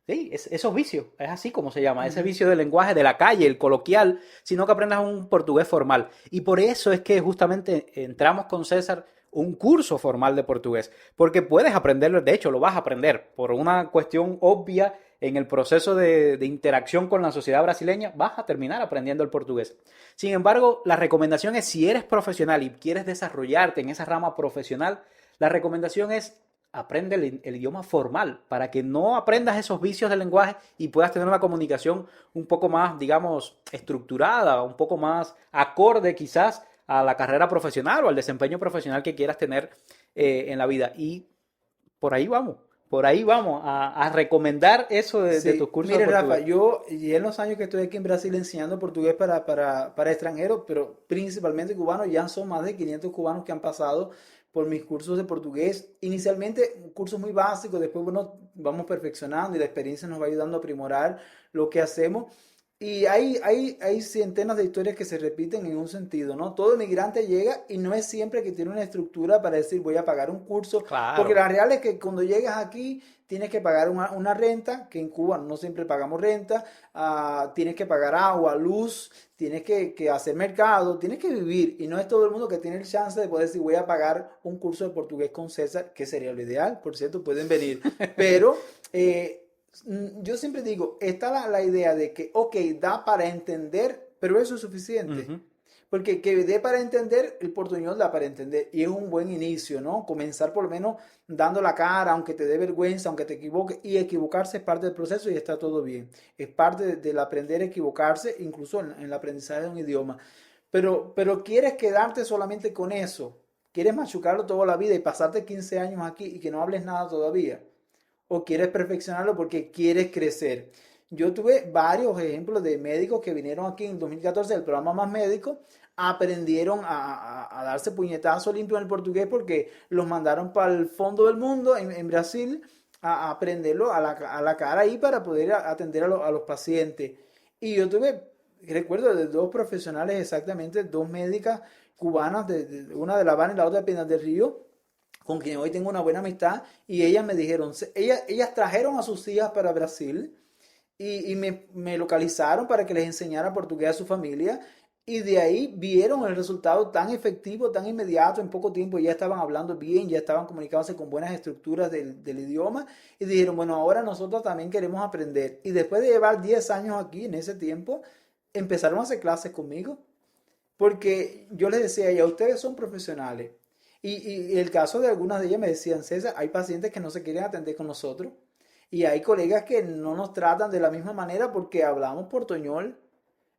sí, esos vicios, es así como se llama, ese Ujú. vicio del lenguaje de la calle, el coloquial, sino que aprendas un portugués formal. Y por eso es que justamente entramos con César un curso formal de portugués, porque puedes aprenderlo, de hecho lo vas a aprender por una cuestión obvia en el proceso de interacción con la sociedad brasileña, vas a terminar aprendiendo el portugués. Sin embargo, la recomendación es si eres profesional y quieres desarrollarte en esa rama profesional, la recomendación es aprende el idioma formal para que no aprendas esos vicios del lenguaje y puedas tener una comunicación un poco más, digamos, estructurada, un poco más acorde quizás a la carrera profesional o al desempeño profesional que quieras tener en la vida. Y por ahí vamos, por ahí vamos a recomendar eso de tus Sí, cursos de mire Rafa, portugués. yo y en los años que estoy aquí en Brasil enseñando portugués para extranjeros, pero principalmente cubanos, ya son más de 500 cubanos que han pasado por mis cursos de portugués. Inicialmente cursos muy básicos, después bueno, vamos perfeccionando y la experiencia nos va ayudando a primorar lo que hacemos. Y hay centenas de historias que se repiten en un sentido, ¿no? Todo inmigrante llega y no es siempre que tiene una estructura para decir voy a pagar un curso, porque Claro, la real es que cuando llegas aquí tienes que pagar una renta, que en Cuba no siempre pagamos renta, tienes que pagar agua, luz, tienes que hacer mercado, tienes que vivir y no es todo el mundo que tiene el chance de poder decir voy a pagar un curso de portugués con César, que sería lo ideal, por cierto, pueden venir, pero... yo siempre digo, está la idea de que, ok, da para entender, pero eso es suficiente. ujú, Porque que dé para entender, el portuñol da para entender. Y es un buen inicio, ¿no? Comenzar por lo menos dando la cara, aunque te dé vergüenza, aunque te equivoques. Y equivocarse es parte del proceso y está todo bien. Es parte del aprender a equivocarse, incluso en el aprendizaje de un idioma. Pero quieres quedarte solamente con eso. Quieres machucarlo toda la vida y pasarte 15 años aquí y que no hables nada todavía o quieres perfeccionarlo porque quieres crecer. Yo tuve varios ejemplos de médicos que vinieron aquí en 2014 del programa Más Médico, aprendieron a darse puñetazo limpio en el portugués porque los mandaron para el fondo del mundo en Brasil a aprenderlo a la cara ahí para poder atender a los pacientes. Y yo tuve, recuerdo de dos profesionales exactamente, dos médicas cubanas, una de La Habana y la otra de Pinar del Río, con quien hoy tengo una buena amistad, y ellas me dijeron, ellas trajeron a sus hijas para Brasil y me localizaron para que les enseñara portugués a su familia, y de ahí vieron el resultado tan efectivo, tan inmediato, en poco tiempo ya estaban hablando bien, ya estaban comunicándose con buenas estructuras del idioma, y dijeron, bueno, ahora nosotros también queremos aprender. Y después de llevar 10 años aquí, en ese tiempo, empezaron a hacer clases conmigo. Porque yo les decía, ya ustedes son profesionales. Y el caso de algunas de ellas me decían, César, hay pacientes que no se quieren atender con nosotros. Y hay colegas que no nos tratan de la misma manera porque hablamos portuñol.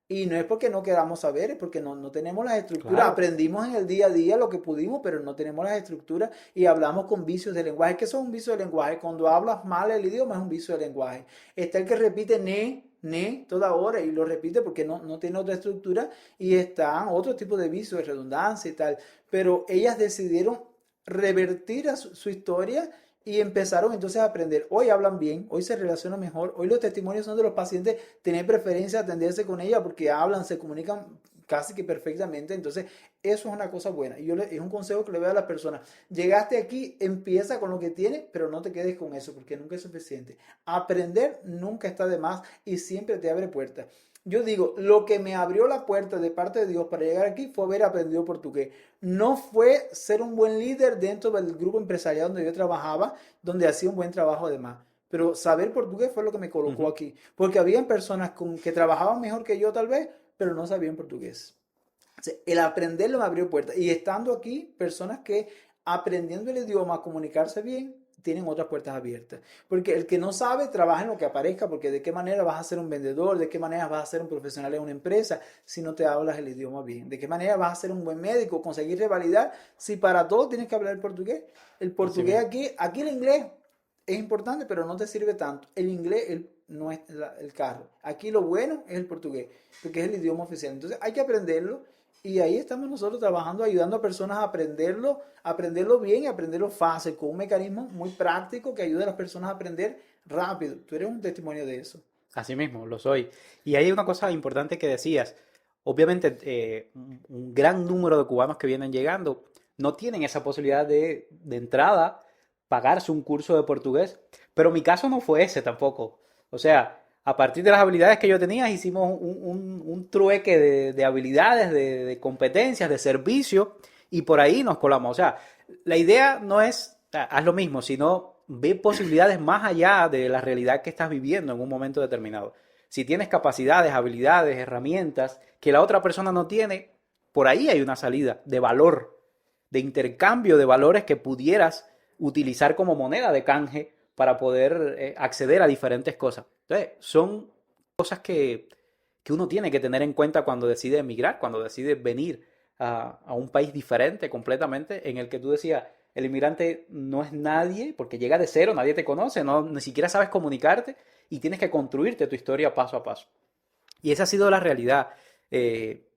Y no es porque no queramos saber, es porque no tenemos las estructuras. claro. Aprendimos en el día a día lo que pudimos, pero no tenemos las estructuras y hablamos con vicios de lenguaje. ¿Qué son vicios de lenguaje? Cuando hablas mal el idioma es un vicio de lenguaje. Está el que repite ne, toda hora y lo repite porque no tiene otra estructura y están otro tipo de vicios de redundancia y tal. Pero ellas decidieron revertir a su historia y empezaron entonces a aprender. Hoy hablan bien, hoy se relacionan mejor, hoy los testimonios son de los pacientes, tener preferencia de atenderse con ella porque hablan, se comunican casi que perfectamente. Entonces, eso es una cosa buena. Y es un consejo que le doy a las personas. Llegaste aquí, empieza con lo que tienes, pero no te quedes con eso porque nunca es suficiente. Aprender nunca está de más y siempre te abre puertas. Yo digo, lo que me abrió la puerta de parte de Dios para llegar aquí fue haber aprendido portugués. No fue ser un buen líder dentro del grupo empresarial donde yo trabajaba, donde hacía un buen trabajo además. Pero saber portugués fue lo que me colocó Ujú. aquí. Porque habían personas que trabajaban mejor que yo tal vez, pero no sabían portugués. O sea, el aprenderlo me abrió puertas. Y estando aquí, personas que aprendiendo el idioma a comunicarse bien, tienen otras puertas abiertas. Porque el que no sabe, trabaja en lo que aparezca, porque de qué manera vas a ser un vendedor, de qué manera vas a ser un profesional en una empresa si no te hablas el idioma bien, de qué manera vas a ser un buen médico, conseguir revalidar si para todo tienes que hablar el portugués. El Así portugués mismo. aquí el inglés es importante, pero no te sirve tanto. El inglés no es el carro. Aquí lo bueno es el portugués, porque es el idioma oficial. Entonces hay que aprenderlo y ahí estamos nosotros trabajando, ayudando a personas a aprenderlo bien y aprenderlo fácil, con un mecanismo muy práctico que ayude a las personas a aprender rápido. Tú eres un testimonio de eso. Así mismo, lo soy. Y hay una cosa importante que decías. Obviamente, un gran número de cubanos que vienen llegando no tienen esa posibilidad de entrada pagarse un curso de portugués, pero mi caso no fue ese tampoco. O sea, a partir de las habilidades que yo tenía, hicimos un trueque de habilidades, de competencias, de servicio, y por ahí nos colamos. O sea, la idea no es haz lo mismo, sino ve posibilidades más allá de la realidad que estás viviendo en un momento determinado. Si tienes capacidades, habilidades, herramientas que la otra persona no tiene, por ahí hay una salida de valor, de intercambio de valores que pudieras utilizar como moneda de canje para poder acceder a diferentes cosas. Entonces, son cosas que uno tiene que tener en cuenta cuando decide emigrar, cuando decide venir a un país diferente completamente, en el que tú decías, el inmigrante no es nadie, porque llega de cero, nadie te conoce, no, ni siquiera sabes comunicarte y tienes que construirte tu historia paso a paso. Y esa ha sido la realidad de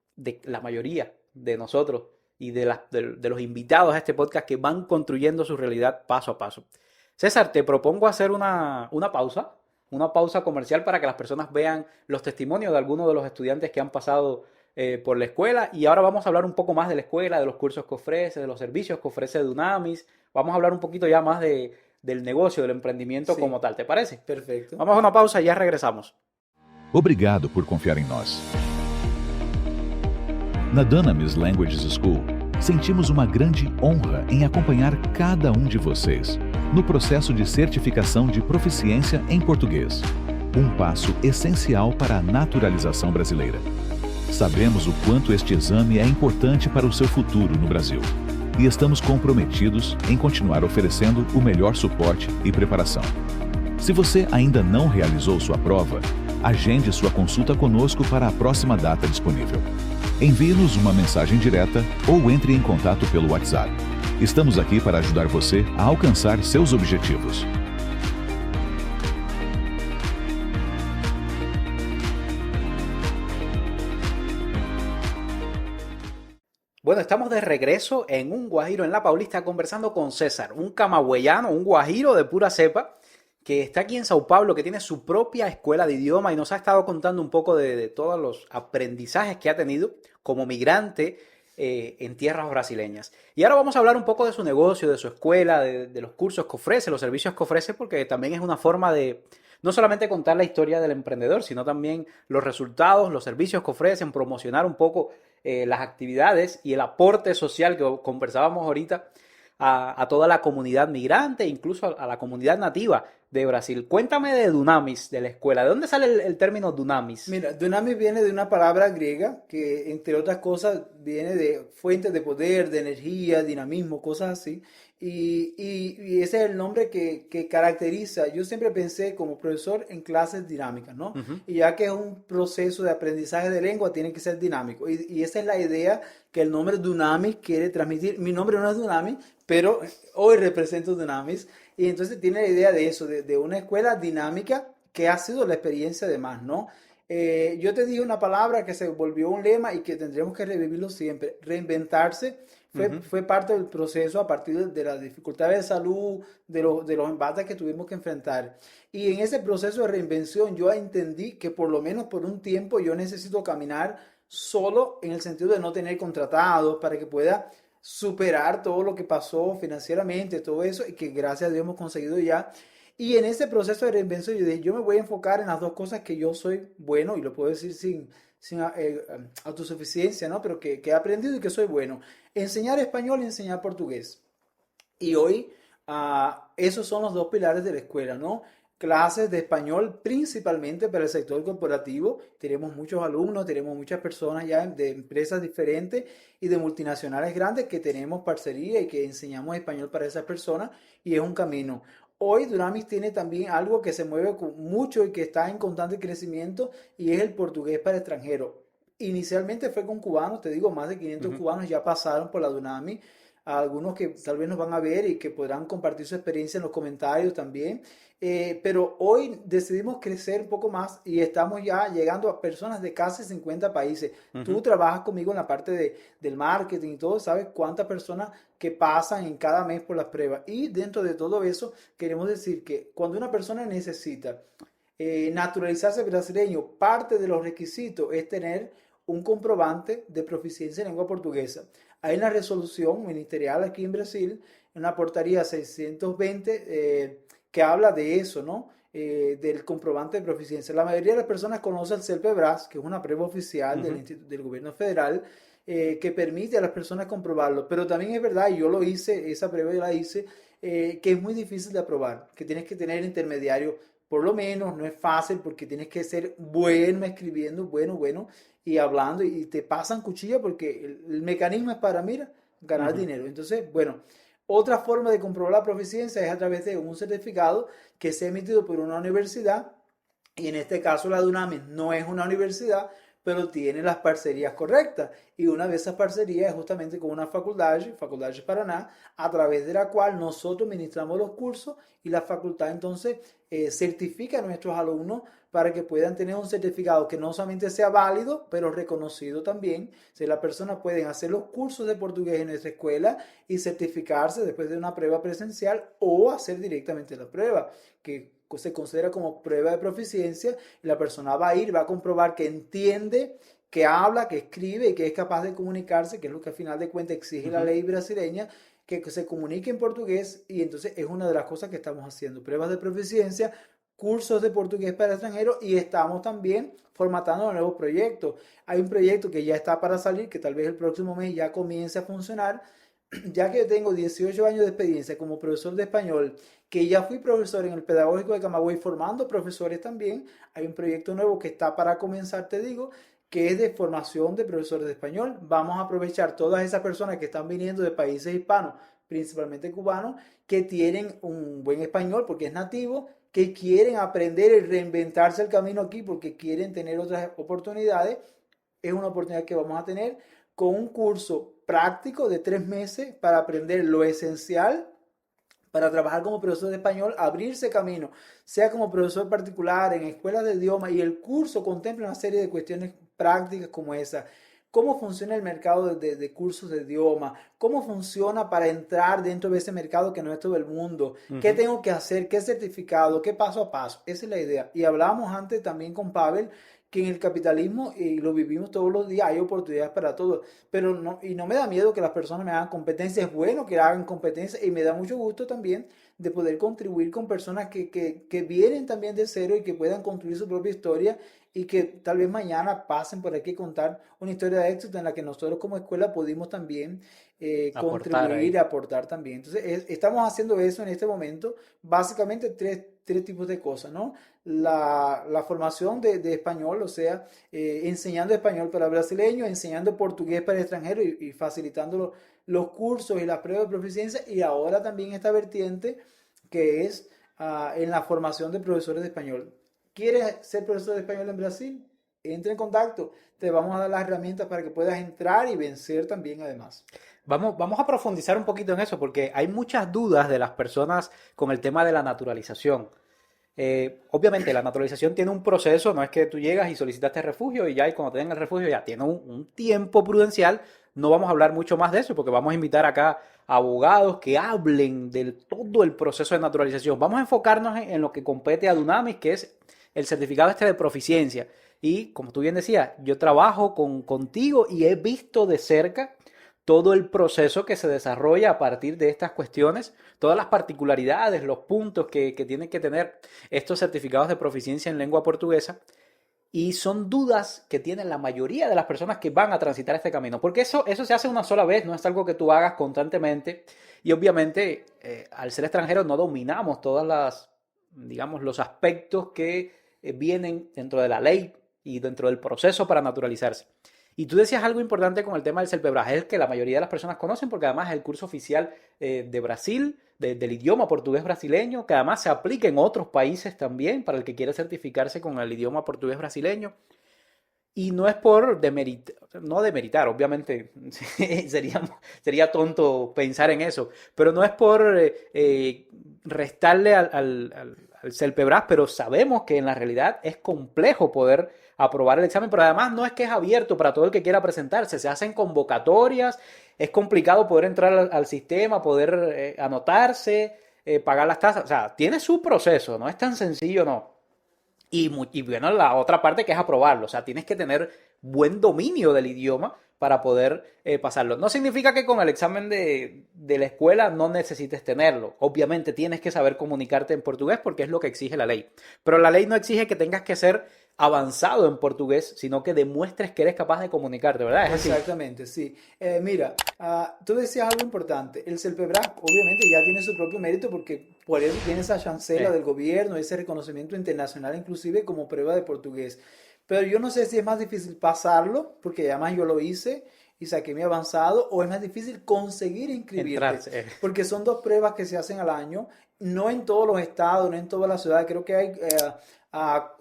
la mayoría de nosotros y de los invitados a este podcast que van construyendo su realidad paso a paso. César, te propongo hacer una pausa comercial para que las personas vean los testimonios de algunos de los estudiantes que han pasado por la escuela. Y ahora vamos a hablar un poco más de la escuela, de los cursos que ofrece, de los servicios que ofrece Dunamis. Vamos a hablar un poquito ya más del negocio, del emprendimiento como Sí, tal. ¿Te parece? perfecto. Vamos a una pausa y ya regresamos. Obrigado por confiar em nós. Na Dunamis Languages School, sentimos uma grande honra em acompanhar cada um de vocês no processo de certificação de proficiência em português, um passo essencial para a naturalização brasileira. Sabemos o quanto este exame é importante para o seu futuro no Brasil e estamos comprometidos em continuar oferecendo o melhor suporte e preparação. Se você ainda não realizou sua prova, agende sua consulta conosco para a próxima data disponível. Envie-nos uma mensagem direta ou entre em contato pelo WhatsApp. Estamos aqui para ajudar você a alcançar seus objetivos. Bueno, estamos de regreso en Un Guajiro en La Paulista conversando con César, un camagüeyano, un guajiro de pura cepa, que está aquí en Sao Paulo, que tiene su propia escuela de idioma y nos ha estado contando un poco de todos los aprendizajes que ha tenido como migrante en tierras brasileñas. Y ahora vamos a hablar un poco de su negocio, de su escuela, de los cursos que ofrece, los servicios que ofrece, porque también es una forma de no solamente contar la historia del emprendedor, sino también los resultados, los servicios que ofrecen, promocionar un poco las actividades y el aporte social que conversábamos ahorita a toda la comunidad migrante, incluso a la comunidad nativa de Brasil. Cuéntame de Dunamis, de la escuela. ¿De dónde sale el término Dunamis? Mira, Dunamis viene de una palabra griega que, entre otras cosas, viene de fuentes de poder, de energía, dinamismo, cosas así. Y ese es el nombre que caracteriza. Yo siempre pensé como profesor en clases dinámicas, ¿no? Y ya que es un proceso de aprendizaje de lengua, tiene que ser dinámico. Y esa es la idea que el nombre Dunamis quiere transmitir. Mi nombre no es Dunamis, pero hoy represento Dunamis. Y entonces tiene la idea de eso, de una escuela dinámica que ha sido la experiencia de más, ¿no? Yo te dije una palabra que se volvió un lema y que tendremos que revivirlo siempre. Reinventarse fue parte del proceso a partir de las dificultades de salud, de los embates que tuvimos que enfrentar. Y en ese proceso de reinvención yo entendí que por lo menos por un tiempo yo necesito caminar solo en el sentido de no tener contratados para que pueda superar todo lo que pasó financieramente, todo eso, y que gracias a Dios hemos conseguido ya. Y en ese proceso de reinvención yo dije, yo me voy a enfocar en las dos cosas que yo soy bueno, y lo puedo decir sin autosuficiencia, ¿no? Pero que he aprendido y que soy bueno. Enseñar español y enseñar portugués. Y hoy esos son los dos pilares de la escuela, ¿no? Clases de español principalmente para el sector corporativo. Tenemos muchos alumnos, tenemos muchas personas ya de empresas diferentes y de multinacionales grandes que tenemos parcería y que enseñamos español para esas personas y es un camino. Hoy Dunamis tiene también algo que se mueve mucho y que está en constante crecimiento y es el portugués para extranjeros. Inicialmente fue con cubanos, te digo, más de 500 cubanos ya pasaron por la Dunamis. Algunos que tal vez nos van a ver y que podrán compartir su experiencia en los comentarios también. Pero hoy decidimos crecer un poco más y estamos ya llegando a personas de casi 50 países. Tú trabajas conmigo en la parte del marketing y todo, sabes cuántas personas que pasan en cada mes por las pruebas. Y dentro de todo eso, queremos decir que cuando una persona necesita naturalizarse brasileño, parte de los requisitos es tener un comprobante de proficiencia en lengua portuguesa. Hay una resolución ministerial aquí en Brasil, en la portaría 620, que habla de eso, ¿no? Del comprobante de proficiencia. La mayoría de las personas conocen el CELPE-BRAS, que es una prueba oficial del gobierno federal, que permite a las personas comprobarlo. Pero también es verdad, y yo lo hice, esa prueba yo la hice, que es muy difícil de aprobar, que tienes que tener intermediario, por lo menos, no es fácil porque tienes que ser bueno escribiendo, bueno, y hablando, y te pasan cuchilla porque el mecanismo es para, mira, ganar Ujú. dinero. Entonces, bueno, otra forma de comprobar la proficiencia es a través de un certificado que sea emitido por una universidad, y en este caso la Dunamis no es una universidad, pero tiene las parcerías correctas. Y una de esas parcerías es justamente con una facultad, Faculdad de Paraná, a través de la cual nosotros ministramos los cursos y la facultad entonces certifica a nuestros alumnos para que puedan tener un certificado que no solamente sea válido, pero reconocido también. Si las personas pueden hacer los cursos de portugués en nuestra escuela y certificarse después de una prueba presencial o hacer directamente la prueba, que se considera como prueba de proficiencia, y la persona va a ir, va a comprobar que entiende, que habla, que escribe y que es capaz de comunicarse, que es lo que al final de cuentas exige la Ujú. ley brasileña, que se comunique en portugués, y entonces es una de las cosas que estamos haciendo, pruebas de proficiencia, cursos de portugués para extranjeros, y estamos también formatando nuevos proyectos. Hay un proyecto que ya está para salir, que tal vez el próximo mes ya comience a funcionar, ya que yo tengo 18 años de experiencia como profesor de español, que ya fui profesor en el Pedagógico de Camagüey formando profesores también. Hay un proyecto nuevo que está para comenzar, te digo, que es de formación de profesores de español. Vamos a aprovechar todas esas personas que están viniendo de países hispanos, principalmente cubanos, que tienen un buen español porque es nativo, que quieren aprender y reinventarse el camino aquí porque quieren tener otras oportunidades. Es una oportunidad que vamos a tener con un curso práctico de 3 meses para aprender lo esencial para trabajar como profesor de español, abrirse camino, sea como profesor particular en escuelas de idioma, y el curso contempla una serie de cuestiones prácticas como esa. ¿Cómo funciona el mercado de cursos de idioma? ¿Cómo funciona para entrar dentro de ese mercado que no es todo el mundo? ¿Qué Ujú. tengo que hacer? ¿Qué certificado? ¿Qué paso a paso? Esa es la idea. Y hablábamos antes también con Pavel que en el capitalismo, y lo vivimos todos los días, hay oportunidades para todos, pero no, y no me da miedo que las personas me hagan competencia, es bueno que hagan competencia, y me da mucho gusto también de poder contribuir con personas que vienen también de cero y que puedan construir su propia historia, y que tal vez mañana pasen por aquí a contar una historia de éxito en la que nosotros como escuela pudimos también Aportar contribuir y ahí. aportar también. Entonces, estamos haciendo eso en este momento, básicamente tres tipos de cosas, ¿no? La formación de español, o sea, enseñando español para brasileños, enseñando portugués para extranjeros, y facilitando los cursos y las pruebas de proficiencia, y ahora también esta vertiente que es en la formación de profesores de español. ¿Quieres ser profesor de español en Brasil? Entra en contacto, te vamos a dar las herramientas para que puedas entrar y vencer también además. Vamos a profundizar un poquito en eso porque hay muchas dudas de las personas con el tema de la naturalización. Obviamente la naturalización tiene un proceso, no es que tú llegas y solicitaste refugio y ya, y cuando te den el refugio ya tiene un tiempo prudencial. No vamos a hablar mucho más de eso porque vamos a invitar acá a abogados que hablen de todo el proceso de naturalización. Vamos a enfocarnos en lo que compete a Dunamis, que es el certificado este de proficiencia. Y como tú bien decías, yo trabajo contigo y he visto de cerca todo el proceso que se desarrolla a partir de estas cuestiones, todas las particularidades, los puntos que tienen que tener estos certificados de proficiencia en lengua portuguesa, y son dudas que tienen la mayoría de las personas que van a transitar este camino, porque eso se hace una sola vez, no es algo que tú hagas constantemente, y obviamente al ser extranjeros no dominamos todas las, digamos, los aspectos que vienen dentro de la ley y dentro del proceso para naturalizarse. Y tú decías algo importante con el tema del CELPEBRAS, es que la mayoría de las personas conocen porque además es el curso oficial de Brasil, del idioma portugués brasileño, que además se aplica en otros países también para el que quiera certificarse con el idioma portugués brasileño. Y no es por demeritar, no demeritar, obviamente sería tonto pensar en eso, pero no es por restarle al CELPEBRAS, pero sabemos que en la realidad es complejo poder aprobar el examen, pero además no es que es abierto para todo el que quiera presentarse, se hacen convocatorias, es complicado poder entrar al sistema, poder anotarse, pagar las tasas, o sea, tiene su proceso, no es tan sencillo, no. Y bueno, la otra parte que es aprobarlo. O sea, tienes que tener buen dominio del idioma para poder pasarlo. No significa que con el examen de la escuela no necesites tenerlo. Obviamente tienes que saber comunicarte en portugués porque es lo que exige la ley. Pero la ley no exige que tengas que ser avanzado en portugués, sino que demuestres que eres capaz de comunicarte, ¿verdad? Es así. Exactamente, sí. Mira, tú decías algo importante. El CELPEBRAC obviamente ya tiene su propio mérito porque por eso tiene esa chancela del gobierno, ese reconocimiento internacional inclusive como prueba de portugués. Pero yo no sé si es más difícil pasarlo, porque además yo lo hice y saqué mi avanzado, o es más difícil conseguir inscribirte, Entrar. porque son dos pruebas que se hacen al año, no en todos los estados, no en todas las ciudades, creo que hay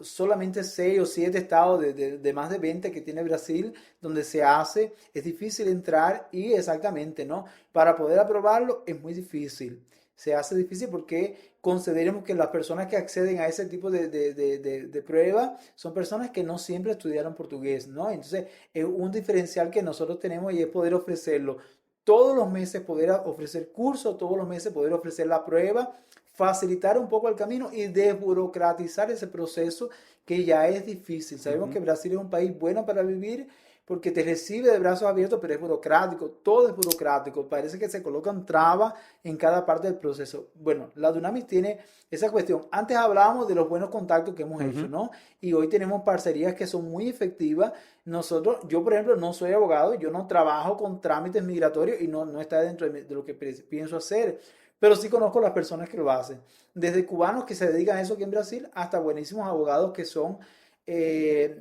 solamente 6 o 7 estados de más de 20 que tiene Brasil donde se hace, es difícil entrar y exactamente, ¿no? Para poder aprobarlo es muy difícil. Se hace difícil porque consideremos que las personas que acceden a ese tipo de prueba son personas que no siempre estudiaron portugués, ¿no? Entonces, es un diferencial que nosotros tenemos y es poder ofrecerlo todos los meses, poder ofrecer cursos, todos los meses poder ofrecer la prueba, facilitar un poco el camino y desburocratizar ese proceso que ya es difícil. Sabemos que Brasil es un país bueno para vivir porque te recibe de brazos abiertos, pero es burocrático, todo es burocrático, parece que se colocan trabas en cada parte del proceso. Bueno, la Dunamis tiene esa cuestión. Antes hablábamos de los buenos contactos que hemos hecho, ¿no? Y hoy tenemos parcerías que son muy efectivas. Nosotros, yo por ejemplo, no soy abogado, yo no trabajo con trámites migratorios y no está dentro de lo que pienso hacer, pero sí conozco las personas que lo hacen. Desde cubanos que se dedican a eso aquí en Brasil hasta buenísimos abogados que son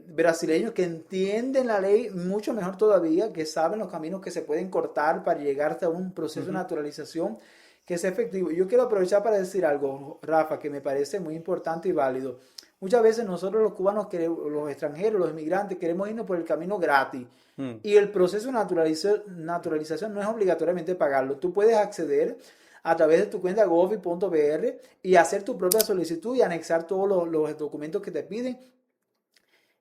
brasileños que entienden la ley mucho mejor todavía, que saben los caminos que se pueden cortar para llegar hasta un proceso de naturalización que sea efectivo. Yo quiero aprovechar para decir algo, Rafa, que me parece muy importante y válido. Muchas veces nosotros los cubanos, los extranjeros, los inmigrantes, queremos irnos por el camino gratis. Y el proceso de naturalización no es obligatoriamente pagarlo. Tú puedes acceder a través de tu cuenta govi.br y hacer tu propia solicitud y anexar todos los documentos que te piden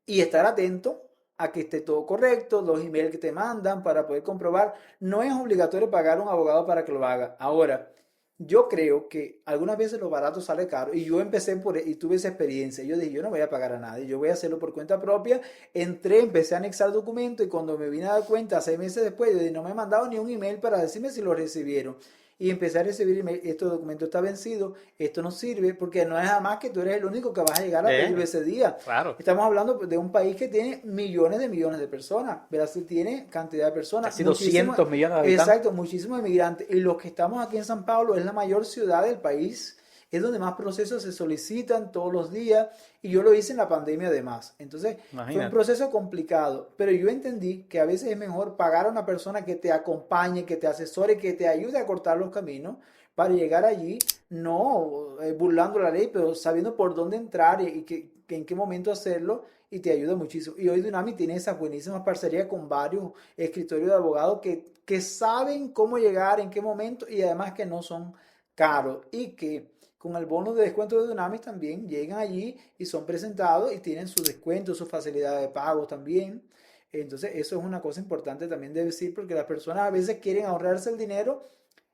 y estar atento a que esté todo correcto, los emails que te mandan para poder comprobar. No es obligatorio pagar a un abogado para que lo haga. Ahora, yo creo que algunas veces lo barato sale caro y yo empecé y tuve esa experiencia. Yo dije, yo no voy a pagar a nadie, yo voy a hacerlo por cuenta propia. Entré, empecé a anexar documentos y cuando me vine a dar cuenta, 6 meses después, yo dije, no me han mandado ni un email para decirme si lo recibieron. Y empecé a recibir email, este documento está vencido, esto no sirve, porque no es jamás que tú eres el único que vas a llegar a pedirlo ese día. Claro. Estamos hablando de un país que tiene millones de personas. Brasil tiene cantidad de personas. Casi 200 millones de habitantes. Exacto, muchísimos inmigrantes. Y los que estamos aquí en San Pablo es la mayor ciudad del país. Es donde más procesos se solicitan todos los días. Y yo lo hice en la pandemia además. Entonces, Imagínate. fue un proceso complicado. Pero yo entendí que a veces es mejor pagar a una persona que te acompañe, que te asesore, que te ayude a cortar los caminos para llegar allí, no burlando la ley, pero sabiendo por dónde entrar y en qué momento hacerlo, y te ayuda muchísimo. Y hoy Dunami tiene esas buenísimas parcerías con varios escritorios de abogados que saben cómo llegar, en qué momento, y además que no son caros y que con el bono de descuento de Dunamis también llegan allí y son presentados y tienen sus descuentos, sus facilidades de pago también. Entonces eso es una cosa importante también de decir, porque las personas a veces quieren ahorrarse el dinero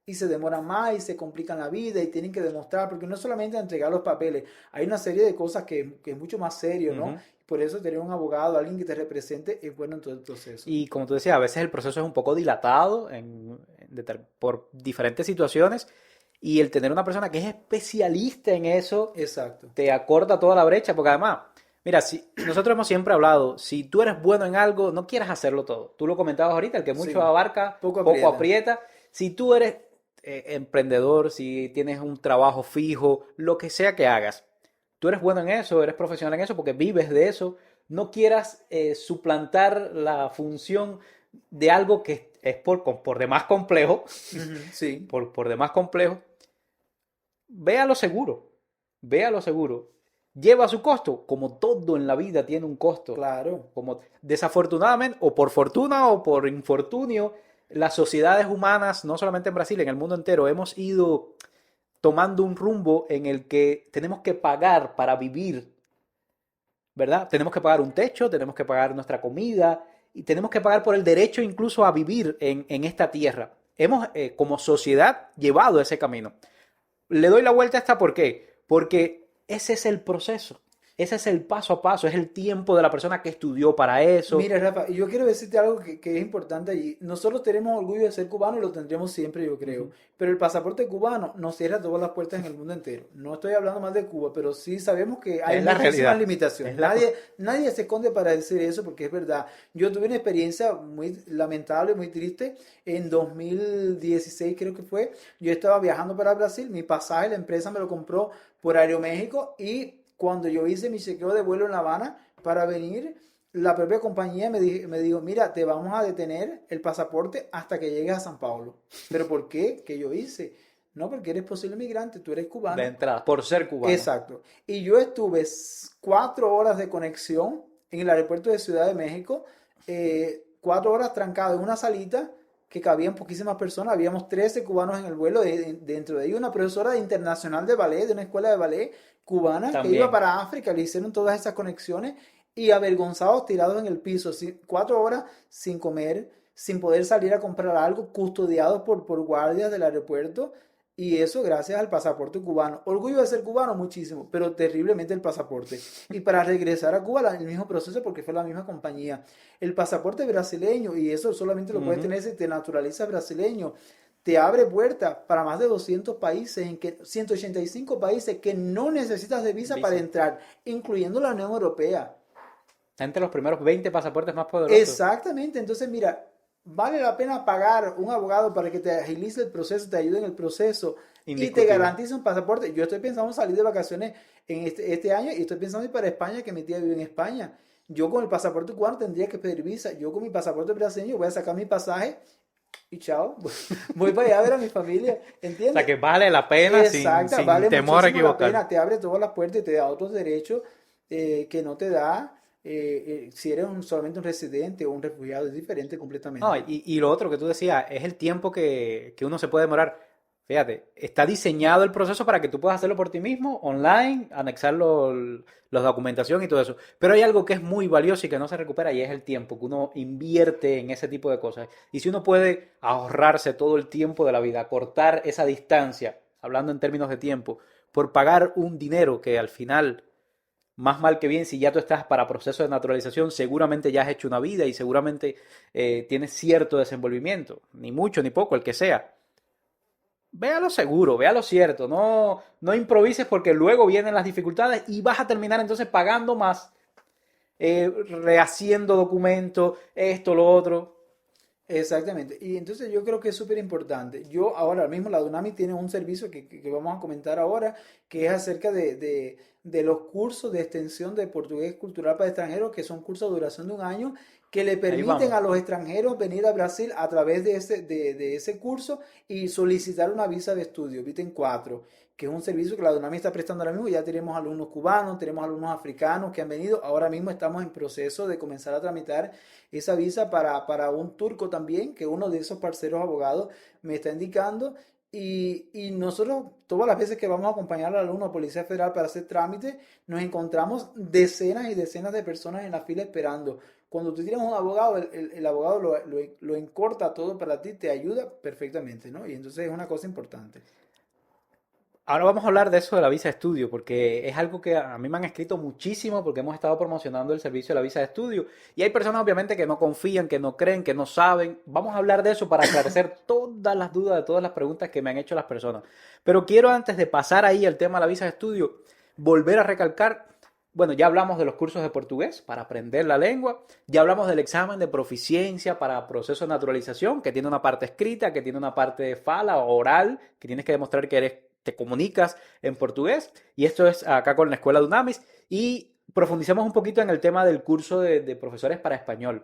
y se demoran más y se complican la vida y tienen que demostrar, porque no es solamente entregar los papeles, hay una serie de cosas que es mucho más serio, ¿no? Por eso tener un abogado, alguien que te represente, es bueno en todo el proceso. Y como tú decías, a veces el proceso es un poco dilatado por diferentes situaciones, y el tener una persona que es especialista en eso, Exacto, te acorta toda la brecha, porque además, mira, nosotros hemos siempre hablado, si tú eres bueno en algo, no quieras hacerlo todo. Tú lo comentabas ahorita, el que mucho Sí. abarca, Poco poco aprieta. aprieta. Si tú eres emprendedor, si tienes un trabajo fijo, lo que sea que hagas, tú eres bueno en eso, eres profesional en eso porque vives de eso, no quieras suplantar la función de algo que es por demás complejo, Sí, por demás complejo. Ve a lo seguro, ve a lo seguro. Lleva su costo, como todo en la vida tiene un costo. claro. Como desafortunadamente, o por fortuna o por infortunio, las sociedades humanas, no solamente en Brasil, en el mundo entero, hemos ido tomando un rumbo en el que tenemos que pagar para vivir, ¿verdad? Tenemos que pagar un techo, tenemos que pagar nuestra comida y tenemos que pagar por el derecho incluso a vivir en esta tierra. Hemos, como sociedad, llevado ese camino. Le doy la vuelta a esta, ¿por qué? Porque ese es el proceso. ese es el paso a paso, es el tiempo de la persona que estudió para eso. Mira, Rafa, yo quiero decirte algo que es importante allí. Nosotros tenemos orgullo de ser cubanos y lo tendremos siempre, yo creo. Ujú. Pero el pasaporte cubano nos cierra todas las puertas en el mundo entero. No estoy hablando más de Cuba, pero sí sabemos que hay Es la muchísimas realidad. limitaciones. Es la... Nadie se esconde para decir eso porque es verdad. Yo tuve una experiencia muy lamentable, muy triste. En 2016 creo que fue. Yo estaba viajando para Brasil. Mi pasaje, la empresa me lo compró por Aeroméxico. Y cuando yo hice mi chequeo de vuelo en La Habana para venir, la propia compañía me dijo, mira, te vamos a detener el pasaporte hasta que llegues a San Paulo. ¿Pero por qué? ¿Qué yo hice? No, porque eres posible migrante, tú eres De cubano. entrada, por ser cubano. Exacto. Y yo estuve 4 horas de conexión en el aeropuerto de Ciudad de México, 4 horas trancado en una salita que cabían poquísimas personas, habíamos 13 cubanos en el vuelo, dentro de ellos una profesora internacional de ballet, de una escuela de ballet cubana que iba También. para África, le hicieron todas esas conexiones y avergonzados tirados en el piso, 4 horas sin comer, sin poder salir a comprar algo, custodiados por guardias del aeropuerto. Y eso gracias al pasaporte cubano. Orgullo de ser cubano, muchísimo, pero terriblemente el pasaporte. Y para regresar a Cuba, el mismo proceso porque fue la misma compañía. El pasaporte brasileño, y eso solamente lo puedes Ujú. tener si te naturalizas brasileño, te abre puertas para más de 200 países, 185 países que no necesitas de visa para Visa. entrar, incluyendo la Unión Europea. Está entre los primeros 20 pasaportes más poderosos. Exactamente, entonces mira, vale la pena pagar un abogado para que te agilice el proceso, te ayude en el proceso y te Indiscutible. garantice un pasaporte. Yo estoy pensando en salir de vacaciones en este año y estoy pensando ir para España, que mi tía vive en España. Yo con el pasaporte cubano tendría que pedir visa. Yo con mi pasaporte brasileño voy a sacar mi pasaje y chao. Voy para allá a ver a mi familia, O sea ¿entiendes? que vale la pena Exacto, sin vale temor a muchísimo la equivocar. pena, te abre todas las puertas y te da otros derechos que no te da si eres solamente un residente o un refugiado, es diferente No, completamente. y lo otro que tú decías es el tiempo que uno se puede demorar. Fíjate, está diseñado el proceso para que tú puedas hacerlo por ti mismo, online, anexar los documentación y todo eso. Pero hay algo que es muy valioso y que no se recupera y es el tiempo que uno invierte en ese tipo de cosas. Y si uno puede ahorrarse todo el tiempo de la vida, cortar esa distancia, hablando en términos de tiempo, por pagar un dinero que al final más mal que bien, si ya tú estás para proceso de naturalización, seguramente ya has hecho una vida y seguramente tienes cierto desenvolvimiento, ni mucho ni poco, el que sea. Véalo seguro, véalo cierto, no improvises porque luego vienen las dificultades y vas a terminar entonces pagando más, rehaciendo documentos, esto, lo otro. Exactamente. Y entonces yo creo que es súper importante. Yo ahora mismo, la Dunami tiene un servicio que vamos a comentar ahora, que es acerca de los cursos de extensión de portugués cultural para extranjeros, que son cursos de duración de un año, que le Ahí permiten vamos. a los extranjeros venir a Brasil a través de ese curso y solicitar una visa de estudio, Viten 4, que es un servicio que la Dunami está prestando ahora mismo. Ya tenemos alumnos cubanos, tenemos alumnos africanos que han venido. Ahora mismo estamos en proceso de comenzar a tramitar esa visa para un turco también, que uno de esos parceros abogados me está indicando. Y nosotros, todas las veces que vamos a acompañar al alumno a Policía Federal para hacer trámite, nos encontramos decenas y decenas de personas en la fila esperando. Cuando tú tienes un abogado, el abogado lo encorta todo para ti, te ayuda perfectamente, ¿no? Y entonces es una cosa importante. Ahora vamos a hablar de eso de la visa de estudio, porque es algo que a mí me han escrito muchísimo porque hemos estado promocionando el servicio de la visa de estudio. Y hay personas obviamente que no confían, que no creen, que no saben. Vamos a hablar de eso para aclarecer todas las dudas de todas las preguntas que me han hecho las personas. Pero quiero antes de pasar ahí al tema de la visa de estudio, volver a recalcar, bueno, ya hablamos de los cursos de portugués para aprender la lengua, ya hablamos del examen de proficiencia para proceso de naturalización, que tiene una parte escrita, que tiene una parte de fala o oral, que tienes que demostrar que te comunicas en portugués, y esto es acá con la Escuela de Unamis, y profundizamos un poquito en el tema del curso de profesores para español.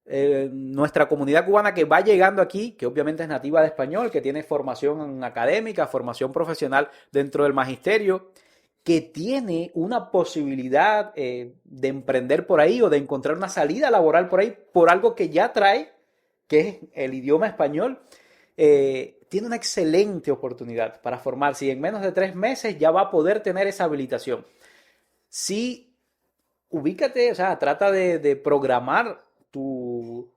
Nuestra comunidad cubana que va llegando aquí, que obviamente es nativa de español, que tiene formación académica, formación profesional dentro del magisterio, que tiene una posibilidad de emprender por ahí o de encontrar una salida laboral por ahí, por algo que ya trae, que es el idioma español, tiene una excelente oportunidad para formarse y en menos de 3 meses ya va a poder tener esa habilitación. Sí, ubícate, o sea, trata de programar tu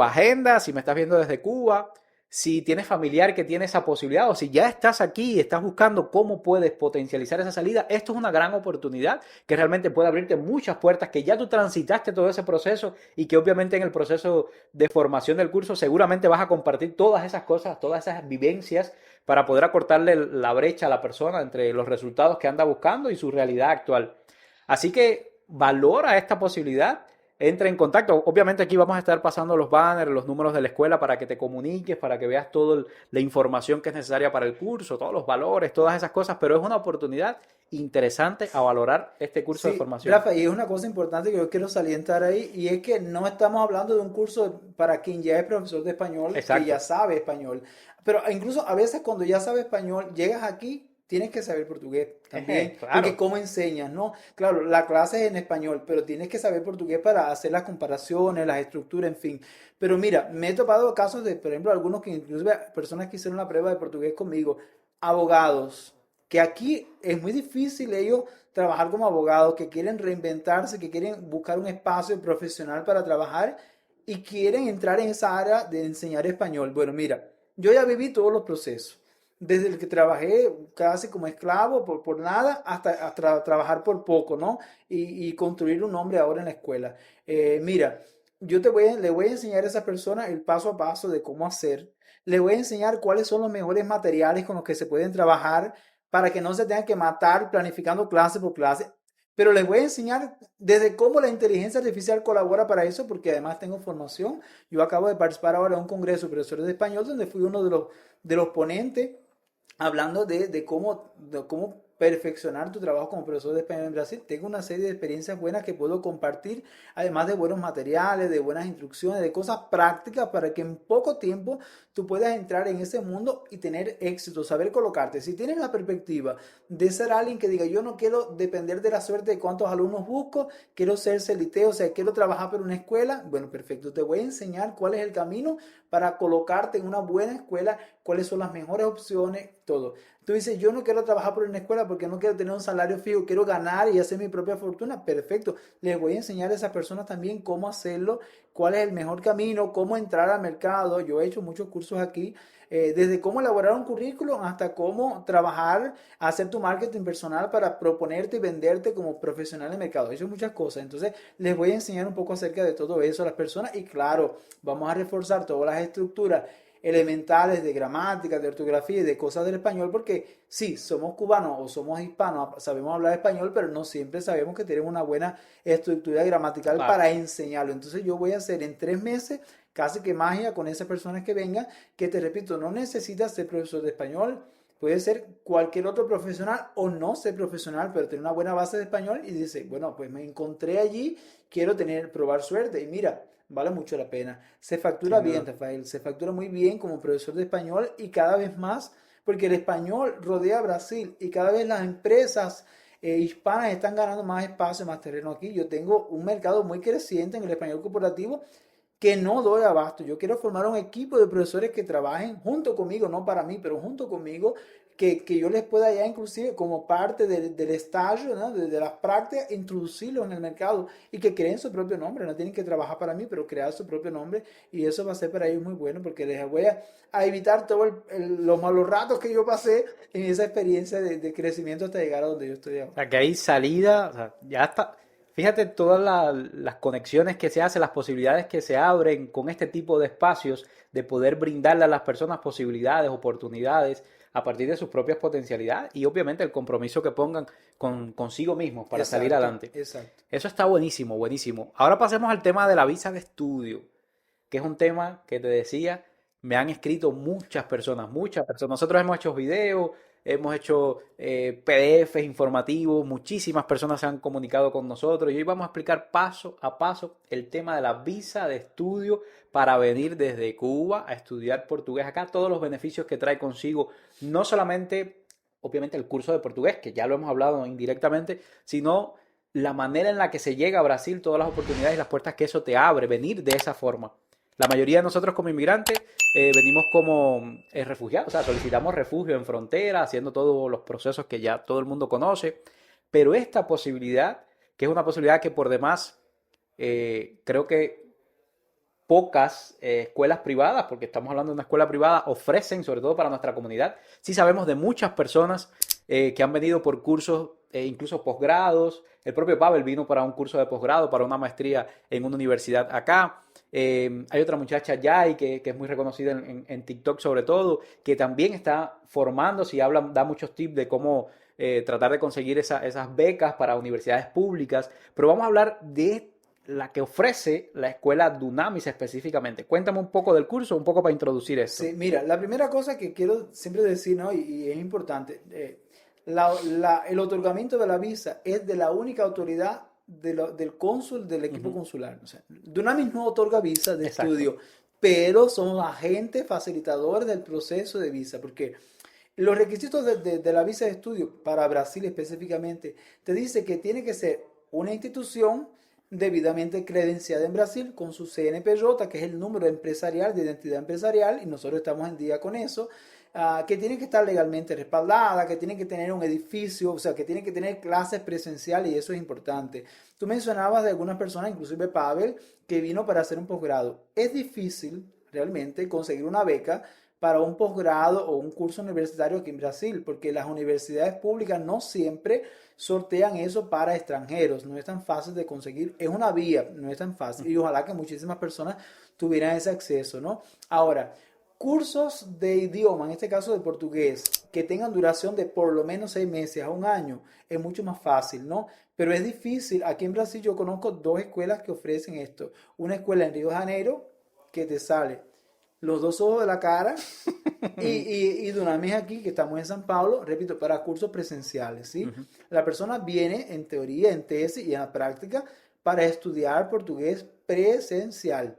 agenda, si me estás viendo desde Cuba, si tienes familiar que tiene esa posibilidad o si ya estás aquí y estás buscando cómo puedes potencializar esa salida, esto es una gran oportunidad que realmente puede abrirte muchas puertas, que ya tú transitaste todo ese proceso y que obviamente en el proceso de formación del curso seguramente vas a compartir todas esas cosas, todas esas vivencias para poder acortarle la brecha a la persona entre los resultados que anda buscando y su realidad actual. Así que valora esta posibilidad, entra en contacto. Obviamente aquí vamos a estar pasando los banners, los números de la escuela para que te comuniques, para que veas toda la información que es necesaria para el curso, todos los valores, todas esas cosas, pero es una oportunidad interesante a valorar este curso de Sí, formación. Rafa, y es una cosa importante que yo quiero salientar ahí, y es que no estamos hablando de un curso para quien ya es profesor de español, que Exacto. ya sabe español, pero incluso a veces cuando ya sabe español, llegas aquí, tienes que saber portugués también, porque Claro. ¿cómo enseñas, no? Claro, la clase es en español, pero tienes que saber portugués para hacer las comparaciones, las estructuras, en fin. Pero mira, me he topado casos de, por ejemplo, algunos que inclusive personas que hicieron la prueba de portugués conmigo, abogados, que aquí es muy difícil ellos trabajar como abogados, que quieren reinventarse, que quieren buscar un espacio profesional para trabajar y quieren entrar en esa área de enseñar español. Bueno, mira, yo ya viví todos los procesos, desde el que trabajé casi como esclavo por nada hasta trabajar por poco, ¿no? Y construir un nombre ahora en la escuela. Mira, le voy a enseñar a esa persona el paso a paso de cómo hacer. Le voy a enseñar cuáles son los mejores materiales con los que se pueden trabajar para que no se tengan que matar planificando clase por clase. Pero les voy a enseñar desde cómo la inteligencia artificial colabora para eso, porque además tengo formación. Yo acabo de participar ahora en un congreso de profesores de español donde fui uno de los ponentes hablando de cómo perfeccionar tu trabajo como profesor de español en Brasil. Tengo una serie de experiencias buenas que puedo compartir, además de buenos materiales, de buenas instrucciones, de cosas prácticas para que en poco tiempo tú puedas entrar en ese mundo y tener éxito, saber colocarte. Si tienes la perspectiva de ser alguien que diga, yo no quiero depender de la suerte de cuántos alumnos busco, quiero ser celiteo, o sea, quiero trabajar por una escuela, bueno, perfecto, te voy a enseñar cuál es el camino para colocarte en una buena escuela, cuáles son las mejores opciones, todo. Tú dices, yo no quiero trabajar por una escuela porque no quiero tener un salario fijo, quiero ganar y hacer mi propia fortuna. Perfecto. Les voy a enseñar a esas personas también cómo hacerlo, cuál es el mejor camino, cómo entrar al mercado. Yo he hecho muchos cursos aquí, desde cómo elaborar un currículum hasta cómo trabajar, hacer tu marketing personal para proponerte y venderte como profesional de mercado. He hecho muchas cosas. Entonces, les voy a enseñar un poco acerca de todo eso a las personas y claro, vamos a reforzar todas las estructuras elementales de gramática, de ortografía y de cosas del español, porque sí, somos cubanos o somos hispanos, sabemos hablar español, pero no siempre sabemos que tenemos una buena estructura gramatical Claro. para enseñarlo. Entonces yo voy a hacer en 3 meses casi que magia con esas personas que vengan, que te repito, no necesitas ser profesor de español, puede ser cualquier otro profesional o no ser profesional, pero tener una buena base de español y dice, bueno, pues me encontré allí, quiero probar suerte y mira, vale mucho la pena. Se factura Sin bien, duda. Rafael, se factura muy bien como profesor de español y cada vez más, porque el español rodea a Brasil y cada vez las empresas hispanas están ganando más espacio, más terreno aquí. Yo tengo un mercado muy creciente en el español corporativo que no doy abasto. Yo quiero formar un equipo de profesores que trabajen junto conmigo, no para mí, pero junto conmigo, que yo les pueda ya inclusive como parte del estallo, ¿no? de las prácticas, introducirlos en el mercado y que creen su propio nombre. No tienen que trabajar para mí, pero crear su propio nombre y eso va a ser para ellos muy bueno porque les voy a evitar todos los malos ratos que yo pasé en esa experiencia de crecimiento hasta llegar a donde yo estoy O ahora. sea, que hay salida, o sea, ya está. Fíjate todas las conexiones que se hacen, las posibilidades que se abren con este tipo de espacios, de poder brindarle a las personas posibilidades, oportunidades, a partir de sus propias potencialidades y obviamente el compromiso que pongan consigo mismos para salir Exacto, adelante. exacto. Eso está buenísimo, buenísimo. Ahora pasemos al tema de la visa de estudio, que es un tema que te decía, me han escrito muchas personas, muchas personas. Nosotros hemos hecho videos, hemos hecho PDFs informativos, muchísimas personas se han comunicado con nosotros y hoy vamos a explicar paso a paso el tema de la visa de estudio para venir desde Cuba a estudiar portugués acá, todos los beneficios que trae consigo, no solamente, obviamente, el curso de portugués, que ya lo hemos hablado indirectamente, sino la manera en la que se llega a Brasil, todas las oportunidades y las puertas que eso te abre, venir de esa forma. La mayoría de nosotros como inmigrantes venimos como refugiados, o sea, solicitamos refugio en frontera, haciendo todos los procesos que ya todo el mundo conoce, pero esta posibilidad, que es una posibilidad que por demás creo que pocas escuelas privadas, porque estamos hablando de una escuela privada, ofrecen, sobre todo para nuestra comunidad. Sí sabemos de muchas personas que han venido por cursos, incluso posgrados. El propio Pavel vino para un curso de posgrado, para una maestría en una universidad acá. Hay otra muchacha, Yai, que es muy reconocida en TikTok sobre todo, que también está formándose y da muchos tips de cómo tratar de conseguir esas becas para universidades públicas. Pero vamos a hablar de la que ofrece la escuela Dunamis específicamente. Cuéntame un poco del curso, un poco para introducir esto. Sí, mira, la primera cosa que quiero siempre decir, ¿no? Y es importante, el otorgamiento de la visa es de la única autoridad del cónsul, del equipo consular. O sea, Dunamis no otorga visa de Exacto. estudio, pero somos agentes facilitadores del proceso de visa, porque los requisitos de la visa de estudio para Brasil específicamente te dice que tiene que ser una institución debidamente credenciada en Brasil con su CNPJ, que es el número empresarial de identidad empresarial, y nosotros estamos en día con eso, que tiene que estar legalmente respaldada, que tiene que tener un edificio, o sea, que tiene que tener clases presenciales, y eso es importante. Tú mencionabas de algunas personas, inclusive Pavel, que vino para hacer un posgrado. Es difícil realmente conseguir una beca para un posgrado o un curso universitario aquí en Brasil, porque las universidades públicas no siempre sortean eso para extranjeros, no es tan fácil de conseguir, es una vía, no es tan fácil, y ojalá que muchísimas personas tuvieran ese acceso, ¿no? Ahora, cursos de idioma, en este caso de portugués, que tengan duración de por lo menos 6 meses a un año, es mucho más fácil, ¿no? Pero es difícil. Aquí en Brasil yo conozco 2 escuelas que ofrecen esto. Una escuela en Río de Janeiro, que te sale los 2 ojos de la cara, y Dunamis aquí, que estamos en San Paulo, repito, para cursos presenciales, ¿sí? La persona viene en teoría, en tesis y en la práctica para estudiar portugués presencial.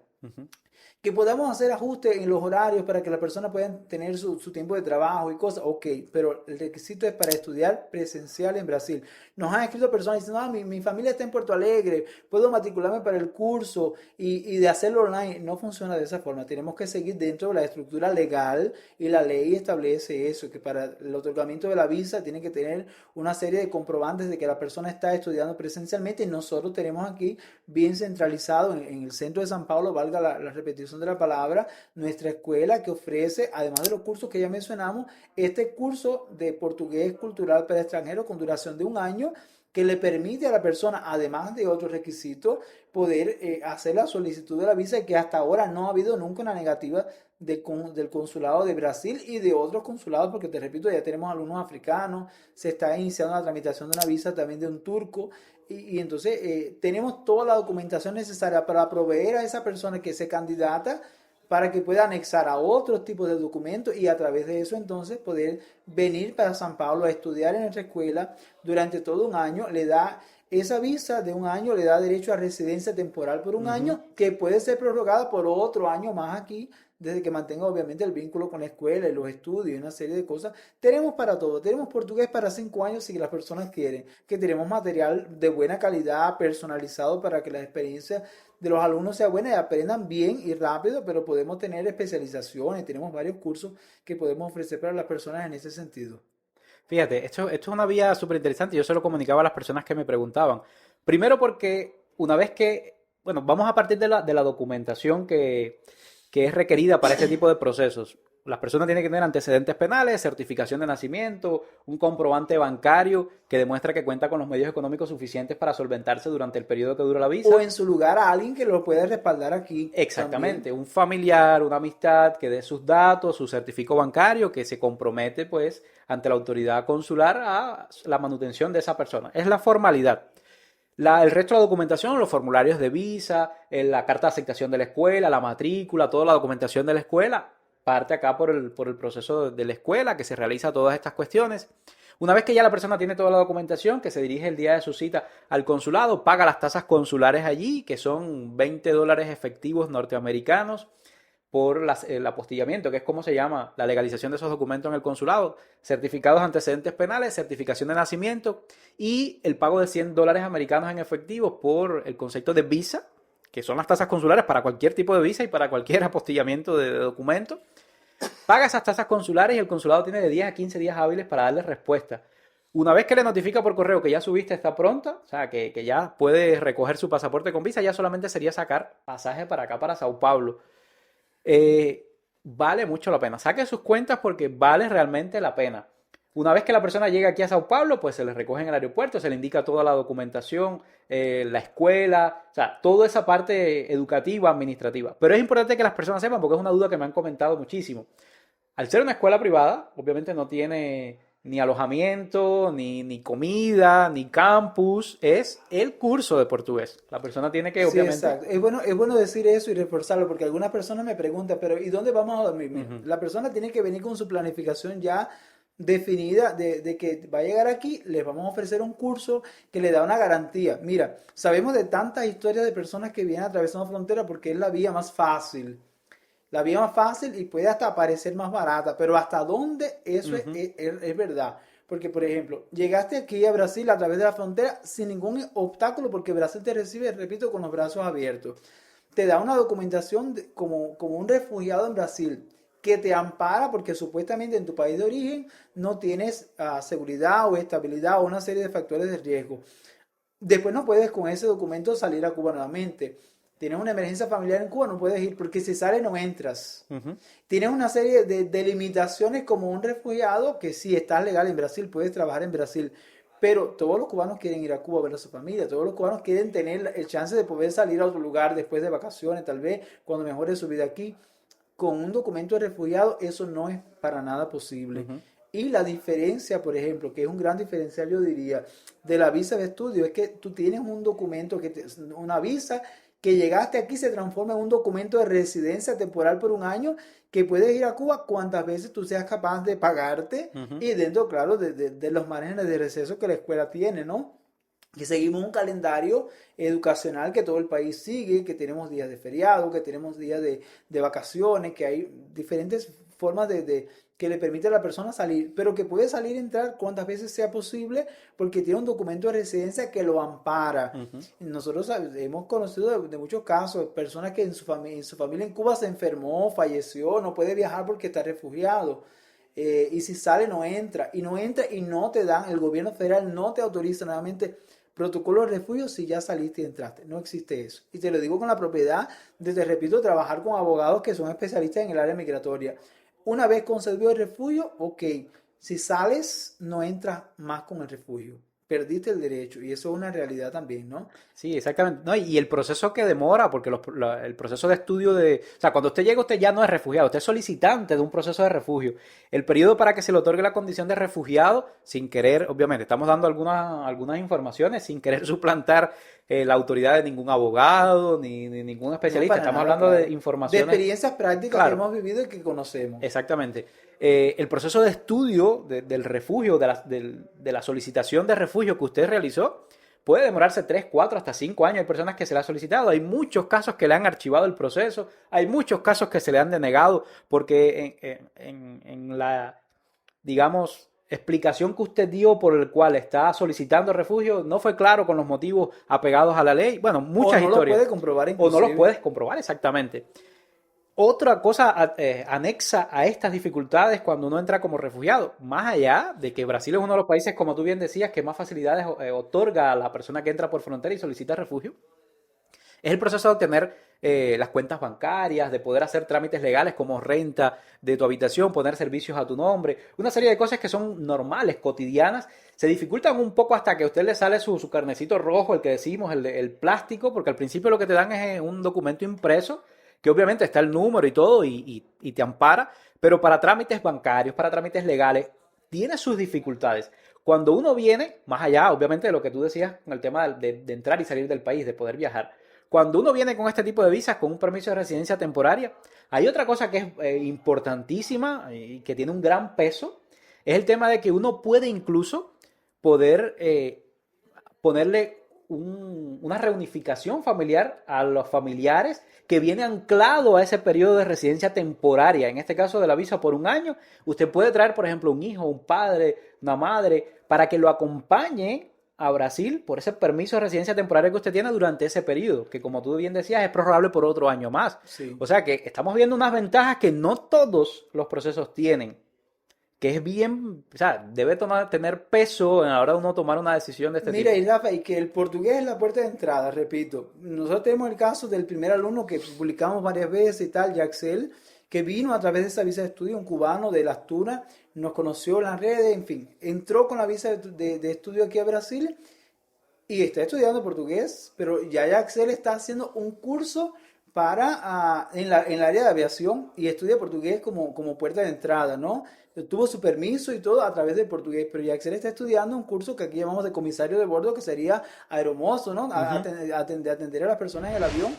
Que podamos hacer ajustes en los horarios para que la persona pueda tener su tiempo de trabajo y cosas, ok, pero el requisito es para estudiar presencial en Brasil. Nos han escrito personas diciendo, mi familia está en Puerto Alegre, puedo matricularme para el curso y de hacerlo online. No funciona de esa forma, tenemos que seguir dentro de la estructura legal, y la ley establece eso, que para el otorgamiento de la visa tiene que tener una serie de comprobantes de que la persona está estudiando presencialmente, y nosotros tenemos aquí bien centralizado en el centro de San Paulo, valga la repetición de la palabra, nuestra escuela que ofrece, además de los cursos que ya mencionamos, este curso de portugués cultural para extranjeros con duración de un año, que le permite a la persona, además de otros requisitos, poder hacer la solicitud de la visa, que hasta ahora no ha habido nunca una negativa del consulado de Brasil y de otros consulados, porque te repito, ya tenemos alumnos africanos, se está iniciando la tramitación de una visa también de un turco, y entonces tenemos toda la documentación necesaria para proveer a esa persona que se candidata, para que pueda anexar a otros tipos de documentos, y a través de eso entonces poder venir para San Pablo a estudiar en nuestra escuela durante todo un año. Le da esa visa de un año, le da derecho a residencia temporal por un año, que puede ser prorrogada por otro año más aquí, desde que mantenga obviamente el vínculo con la escuela y los estudios y una serie de cosas. Tenemos para todo, tenemos portugués para 5 años si las personas quieren, que tenemos material de buena calidad, personalizado, para que la experiencia de los alumnos sea buena y aprendan bien y rápido, pero podemos tener especializaciones, tenemos varios cursos que podemos ofrecer para las personas en ese sentido. Fíjate, esto es una vía súper interesante. Yo se lo comunicaba a las personas que me preguntaban. Primero porque una vez que, bueno, vamos a partir de la documentación que es requerida para este tipo de procesos. Las personas tienen que tener antecedentes penales, certificación de nacimiento, un comprobante bancario que demuestra que cuenta con los medios económicos suficientes para solventarse durante el periodo que dura la visa. O en su lugar a alguien que lo pueda respaldar aquí. Exactamente, También. un familiar, una amistad que dé sus datos, su certificado bancario, que se compromete pues ante la autoridad consular a la manutención de esa persona. Es la formalidad. El resto de la documentación, los formularios de visa, la carta de aceptación de la escuela, la matrícula, toda la documentación de la escuela, parte acá por el proceso de la escuela, que se realiza todas estas cuestiones. Una vez que ya la persona tiene toda la documentación, que se dirige el día de su cita al consulado, paga las tasas consulares allí, que son $20 efectivos norteamericanos por el apostillamiento, que es como se llama la legalización de esos documentos en el consulado, certificados de antecedentes penales, certificación de nacimiento y el pago de $100 americanos en efectivo por el concepto de visa, que son las tasas consulares para cualquier tipo de visa y para cualquier apostillamiento de documento. Paga esas tasas consulares y el consulado tiene de 10 a 15 días hábiles para darle respuesta. Una vez que le notifica por correo que ya su vista está pronta, o sea, que ya puede recoger su pasaporte con visa, ya solamente sería sacar pasaje para acá, para Sao Paulo. Vale mucho la pena. Saque sus cuentas porque vale realmente la pena. Una vez que la persona llega aquí a Sao Paulo, pues se le recoge en el aeropuerto, se le indica toda la documentación, la escuela, o sea, toda esa parte educativa, administrativa. Pero es importante que las personas sepan, porque es una duda que me han comentado muchísimo. Al ser una escuela privada, obviamente no tiene ni alojamiento, ni comida, ni campus, es el curso de portugués. La persona tiene que, Sí, obviamente... exacto. Es bueno decir eso y reforzarlo porque algunas personas me preguntan, pero ¿y dónde vamos a dormir? Mira, Ujú. la persona tiene que venir con su planificación ya definida de que va a llegar aquí, les vamos a ofrecer un curso que le da una garantía. Mira, sabemos de tantas historias de personas que vienen atravesando frontera porque es la vía más fácil. La vía más fácil y puede hasta parecer más barata, pero ¿hasta dónde eso Ujú. es verdad? Porque, por ejemplo, llegaste aquí a Brasil a través de la frontera sin ningún obstáculo porque Brasil te recibe, repito, con los brazos abiertos. Te da una documentación como un refugiado en Brasil que te ampara porque supuestamente en tu país de origen no tienes seguridad o estabilidad o una serie de factores de riesgo. Después no puedes con ese documento salir a Cuba nuevamente. Tienes una emergencia familiar en Cuba, no puedes ir porque si sales no entras. Ujú. Tienes una serie de limitaciones como un refugiado que si estás legal en Brasil, puedes trabajar en Brasil. Pero todos los cubanos quieren ir a Cuba a ver a su familia, todos los cubanos quieren tener el chance de poder salir a otro lugar después de vacaciones, tal vez cuando mejore su vida aquí. Con un documento de refugiado eso no es para nada posible. Ujú. Y la diferencia, por ejemplo, que es un gran diferencial, yo diría, de la visa de estudio, es que tú tienes un documento, una visa que llegaste aquí se transforma en un documento de residencia temporal por un año que puedes ir a Cuba cuantas veces tú seas capaz de pagarte Ujú. y dentro, claro, de los márgenes de receso que la escuela tiene, ¿no? Que seguimos un calendario educacional que todo el país sigue, que tenemos días de feriado, que tenemos días de vacaciones, que hay diferentes formas que le permite a la persona salir, pero que puede salir y entrar cuantas veces sea posible porque tiene un documento de residencia que lo ampara. Ujú. Nosotros hemos conocido de muchos casos, personas que en su familia en Cuba se enfermó, falleció, no puede viajar porque está refugiado. Y si sale no entra, y no entra y no te dan, el gobierno federal no te autoriza nuevamente protocolo de refugio si ya saliste y entraste. No existe eso. Y te lo digo con la propiedad de, te repito, trabajar con abogados que son especialistas en el área migratoria. Una vez concedido el refugio, ok. Si sales, no entras más con el refugio. Perdiste el derecho y eso es una realidad también, ¿no? Sí, exactamente. No, y el proceso que demora, porque el proceso de estudio de... O sea, cuando usted llega, usted ya no es refugiado, usted es solicitante de un proceso de refugio. El periodo para que se le otorgue la condición de refugiado, sin querer, obviamente, estamos dando algunas informaciones, sin querer suplantar la autoridad de ningún abogado, ni ningún No, especialista. para Estamos nada, hablando de claro. De informaciones... experiencias prácticas que Claro, hemos vivido y que conocemos. exactamente. El proceso de estudio del refugio, de la solicitación de refugio que usted realizó, puede demorarse 3, 4, hasta 5 años. Hay personas que se le ha solicitado. Hay muchos casos que le han archivado el proceso. Hay muchos casos que se le han denegado porque en la, digamos, explicación que usted dio por el cual está solicitando refugio no fue claro con los motivos apegados a la ley. Bueno, O muchas no lo historias. puede comprobar O no los inclusive. puedes comprobar exactamente. Otra cosa anexa a estas dificultades cuando uno entra como refugiado, más allá de que Brasil es uno de los países, como tú bien decías, que más facilidades otorga a la persona que entra por frontera y solicita refugio, es el proceso de obtener las cuentas bancarias, de poder hacer trámites legales como renta de tu habitación, poner servicios a tu nombre, una serie de cosas que son normales, cotidianas, se dificultan un poco hasta que a usted le sale su carnecito rojo, el que decimos, el plástico, porque al principio lo que te dan es un documento impreso, que obviamente está el número y todo y te ampara, pero para trámites bancarios, para trámites legales, tiene sus dificultades. Cuando uno viene, más allá, obviamente, de lo que tú decías con el tema de entrar y salir del país, de poder viajar, cuando uno viene con este tipo de visas, con un permiso de residencia temporaria, hay otra cosa que es importantísima y que tiene un gran peso, es el tema de que uno puede incluso poder ponerle una reunificación familiar a los familiares que viene anclado a ese periodo de residencia temporaria, en este caso de la visa por un año. Usted puede traer, por ejemplo, un hijo, un padre, una madre, para que lo acompañe a Brasil por ese permiso de residencia temporaria que usted tiene durante ese periodo, que como tú bien decías es prorrogable por otro año más. Sí. O sea que estamos viendo unas ventajas que no todos los procesos tienen, que es bien, o sea, debe tener peso a la hora de uno tomar una decisión de este Mira, tipo. y Rafa, y que el portugués es la puerta de entrada, repito. Nosotros tenemos el caso del primer alumno que publicamos varias veces y tal, Yaxel, que vino a través de esa visa de estudio, un cubano de Las Tunas, nos conoció en las redes, en fin, entró con la visa de estudio aquí a Brasil y está estudiando portugués, pero ya Axel está haciendo un curso en el área de aviación y estudia portugués como puerta de entrada, ¿no? Tuvo su permiso y todo a través del portugués, pero ya Axel está estudiando un curso que aquí llamamos de comisario de bordo, que sería aeromozo, ¿no? Ujú. Atender a las personas en el avión.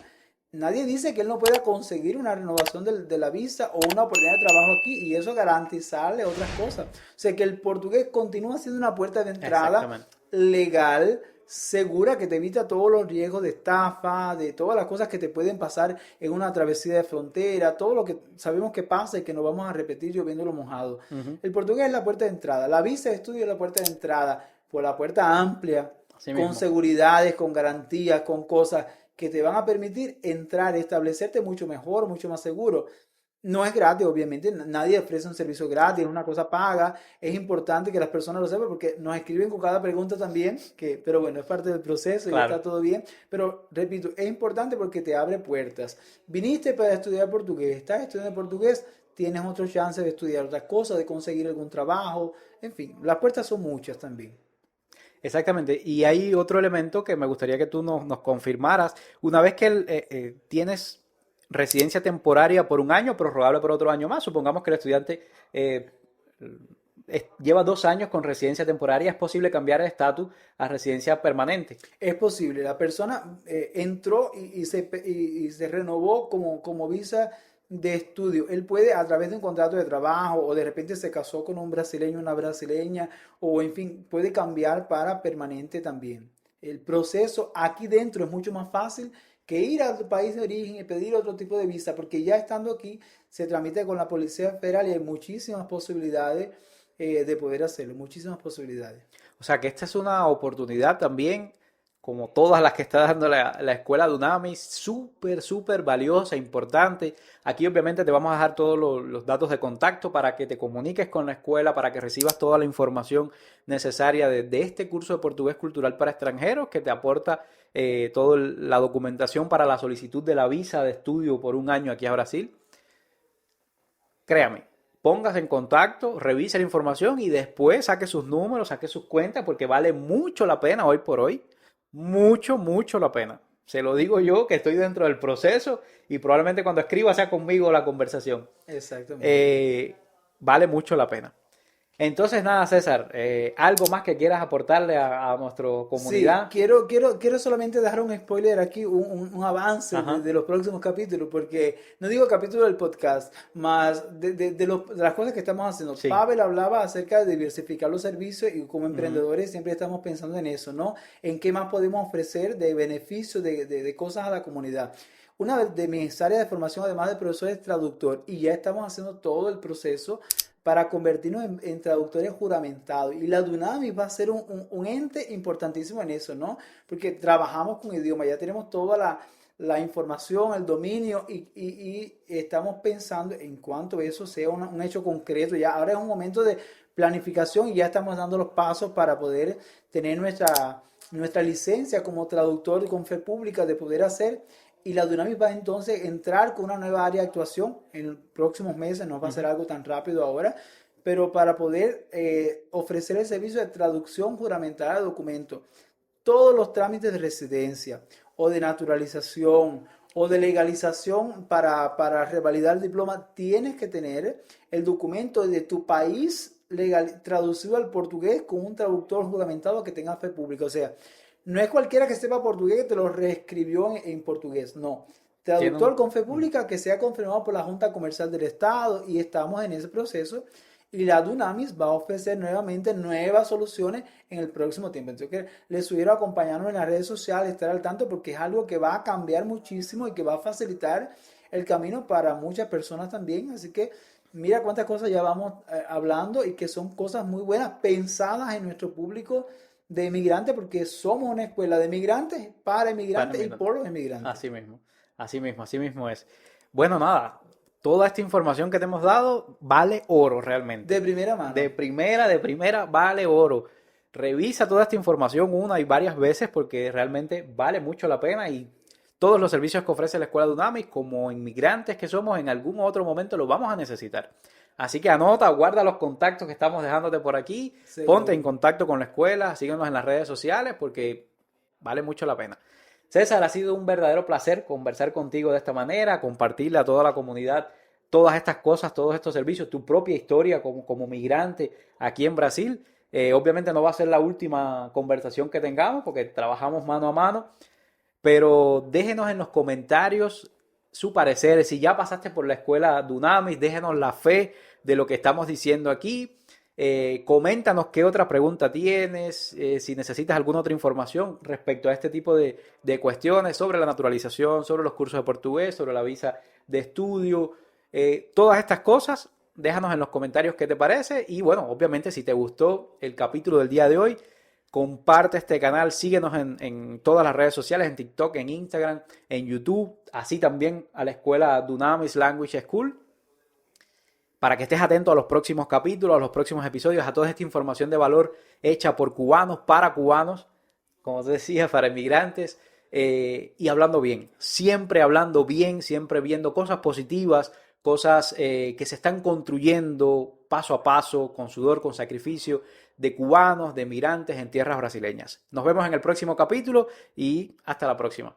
Nadie dice que él no pueda conseguir una renovación de la visa o una oportunidad de trabajo aquí y eso garantizarle otras cosas. O sea que el portugués continúa siendo una puerta de entrada Exactamente. legal, segura, que te evita todos los riesgos de estafa, de todas las cosas que te pueden pasar en una travesía de frontera, todo lo que sabemos que pasa y que no vamos a repetir lloviéndolo mojado. Ujú. El portugués es la puerta de entrada, la visa de estudio es la puerta de entrada, por la puerta amplia, Así con mismo. seguridades, con garantías, con cosas que te van a permitir entrar, establecerte mucho mejor, mucho más seguro. No es gratis, obviamente, nadie ofrece un servicio gratis, es una cosa paga. Es importante que las personas lo sepan porque nos escriben con cada pregunta también, pero bueno, es parte del proceso y está Claro. todo bien. Pero repito, es importante porque te abre puertas. Viniste para estudiar portugués, estás estudiando portugués, tienes otra chance de estudiar otras cosas, de conseguir algún trabajo, en fin, las puertas son muchas también. Exactamente. Y hay otro elemento que me gustaría que tú nos confirmaras. Una vez que tienes residencia temporaria por un año, prorrogable por otro año más, supongamos que el estudiante eh, lleva 2 años con residencia temporaria, es posible cambiar el estatus a residencia permanente. Es posible, la persona entró y se renovó como visa de estudio. Él puede, a través de un contrato de trabajo o de repente se casó con un brasileño, una brasileña, o en fin, puede cambiar para permanente también. El proceso aquí dentro es mucho más fácil que ir al país de origen y pedir otro tipo de visa, porque ya estando aquí se tramita con la Policía Federal y hay muchísimas posibilidades de poder hacerlo, muchísimas posibilidades. O sea que esta es una oportunidad también, como todas las que está dando la escuela de UNAMI, súper, súper valiosa, importante. Aquí obviamente te vamos a dejar todos los datos de contacto para que te comuniques con la escuela, para que recibas toda la información necesaria de este curso de portugués cultural para extranjeros que te aporta toda la documentación para la solicitud de la visa de estudio por un año aquí a Brasil. Créame, póngase en contacto, revise la información y después saque sus números, saque sus cuentas, porque vale mucho la pena hoy por hoy. Mucho, mucho la pena. Se lo digo yo que estoy dentro del proceso y probablemente cuando escriba sea conmigo la conversación. Exactamente. Eh, Vale mucho la pena. Entonces, nada, César, ¿algo más que quieras aportarle a nuestra Sí, comunidad? quiero solamente dejar un spoiler aquí, un avance Ajá. de los próximos capítulos, porque no digo capítulo del podcast, más de las cosas que estamos haciendo. Sí. Pavel hablaba acerca de diversificar los servicios y como Ujú. emprendedores siempre estamos pensando en eso, ¿no? En qué más podemos ofrecer de beneficio, de cosas a la comunidad. Una de mis áreas de formación, además de profesor, es traductor y ya estamos haciendo todo el proceso para convertirnos en traductores juramentados. Y la Dunamis va a ser un ente importantísimo en eso, ¿no? Porque trabajamos con idioma, ya tenemos toda la información, el dominio y estamos pensando en cuanto eso sea un hecho concreto. Ya ahora es un momento de planificación y ya estamos dando los pasos para poder tener nuestra licencia como traductor con fe pública de poder hacer. Y la Dunamis va entonces a entrar con una nueva área de actuación en los próximos meses, no va a ser Ujú. algo tan rápido ahora, pero para poder ofrecer el servicio de traducción juramentada de documentos, todos los trámites de residencia o de naturalización o de legalización para revalidar el diploma, tienes que tener el documento de tu país traducido al portugués con un traductor juramentado que tenga fe pública. O sea, no es cualquiera que sepa portugués que te lo reescribió en portugués, no. Tiene Traductor con fe un- pública que sea confirmado por la Junta Comercial del Estado y estamos en ese proceso. Y la Dunamis va a ofrecer nuevamente nuevas soluciones en el próximo tiempo. Entonces, les sugiero acompañarnos en las redes sociales, estar al tanto porque es algo que va a cambiar muchísimo y que va a facilitar el camino para muchas personas también. Así que mira cuántas cosas ya vamos hablando y que son cosas muy buenas, pensadas en nuestro público de inmigrantes, porque somos una escuela de inmigrantes, para Para inmigrantes y inmigrantes. por los inmigrantes. Así mismo, así mismo, así mismo es. Bueno, nada, toda esta información que te hemos dado vale oro realmente. De primera mano. De primera, vale oro. Revisa toda esta información una y varias veces porque realmente vale mucho la pena y todos los servicios que ofrece la Escuela Dunamis, como inmigrantes que somos, en algún otro momento los vamos a necesitar. Así que anota, guarda los contactos que estamos dejándote por aquí, Seguro. ponte en contacto con la escuela, síguenos en las redes sociales porque vale mucho la pena. César, ha sido un verdadero placer conversar contigo de esta manera, compartirle a toda la comunidad todas estas cosas, todos estos servicios, tu propia historia como migrante aquí en Brasil. Obviamente no va a ser la última conversación que tengamos porque trabajamos mano a mano, pero déjenos en los comentarios su parecer. Si ya pasaste por la escuela Dunamis, déjenos la fe de lo que estamos diciendo aquí. Coméntanos qué otra pregunta tienes, si necesitas alguna otra información respecto a este tipo de cuestiones sobre la naturalización, sobre los cursos de portugués, sobre la visa de estudio, todas estas cosas, déjanos en los comentarios qué te parece y bueno, obviamente si te gustó el capítulo del día de hoy, comparte este canal, síguenos en todas las redes sociales, en TikTok, en Instagram, en YouTube, así también a la escuela Dunamis Language School, para que estés atento a los próximos capítulos, a los próximos episodios, a toda esta información de valor hecha por cubanos, para cubanos, como te decía, para inmigrantes, y hablando bien, siempre viendo cosas positivas, cosas que se están construyendo paso a paso, con sudor, con sacrificio, de cubanos, de migrantes en tierras brasileñas. Nos vemos en el próximo capítulo y hasta la próxima.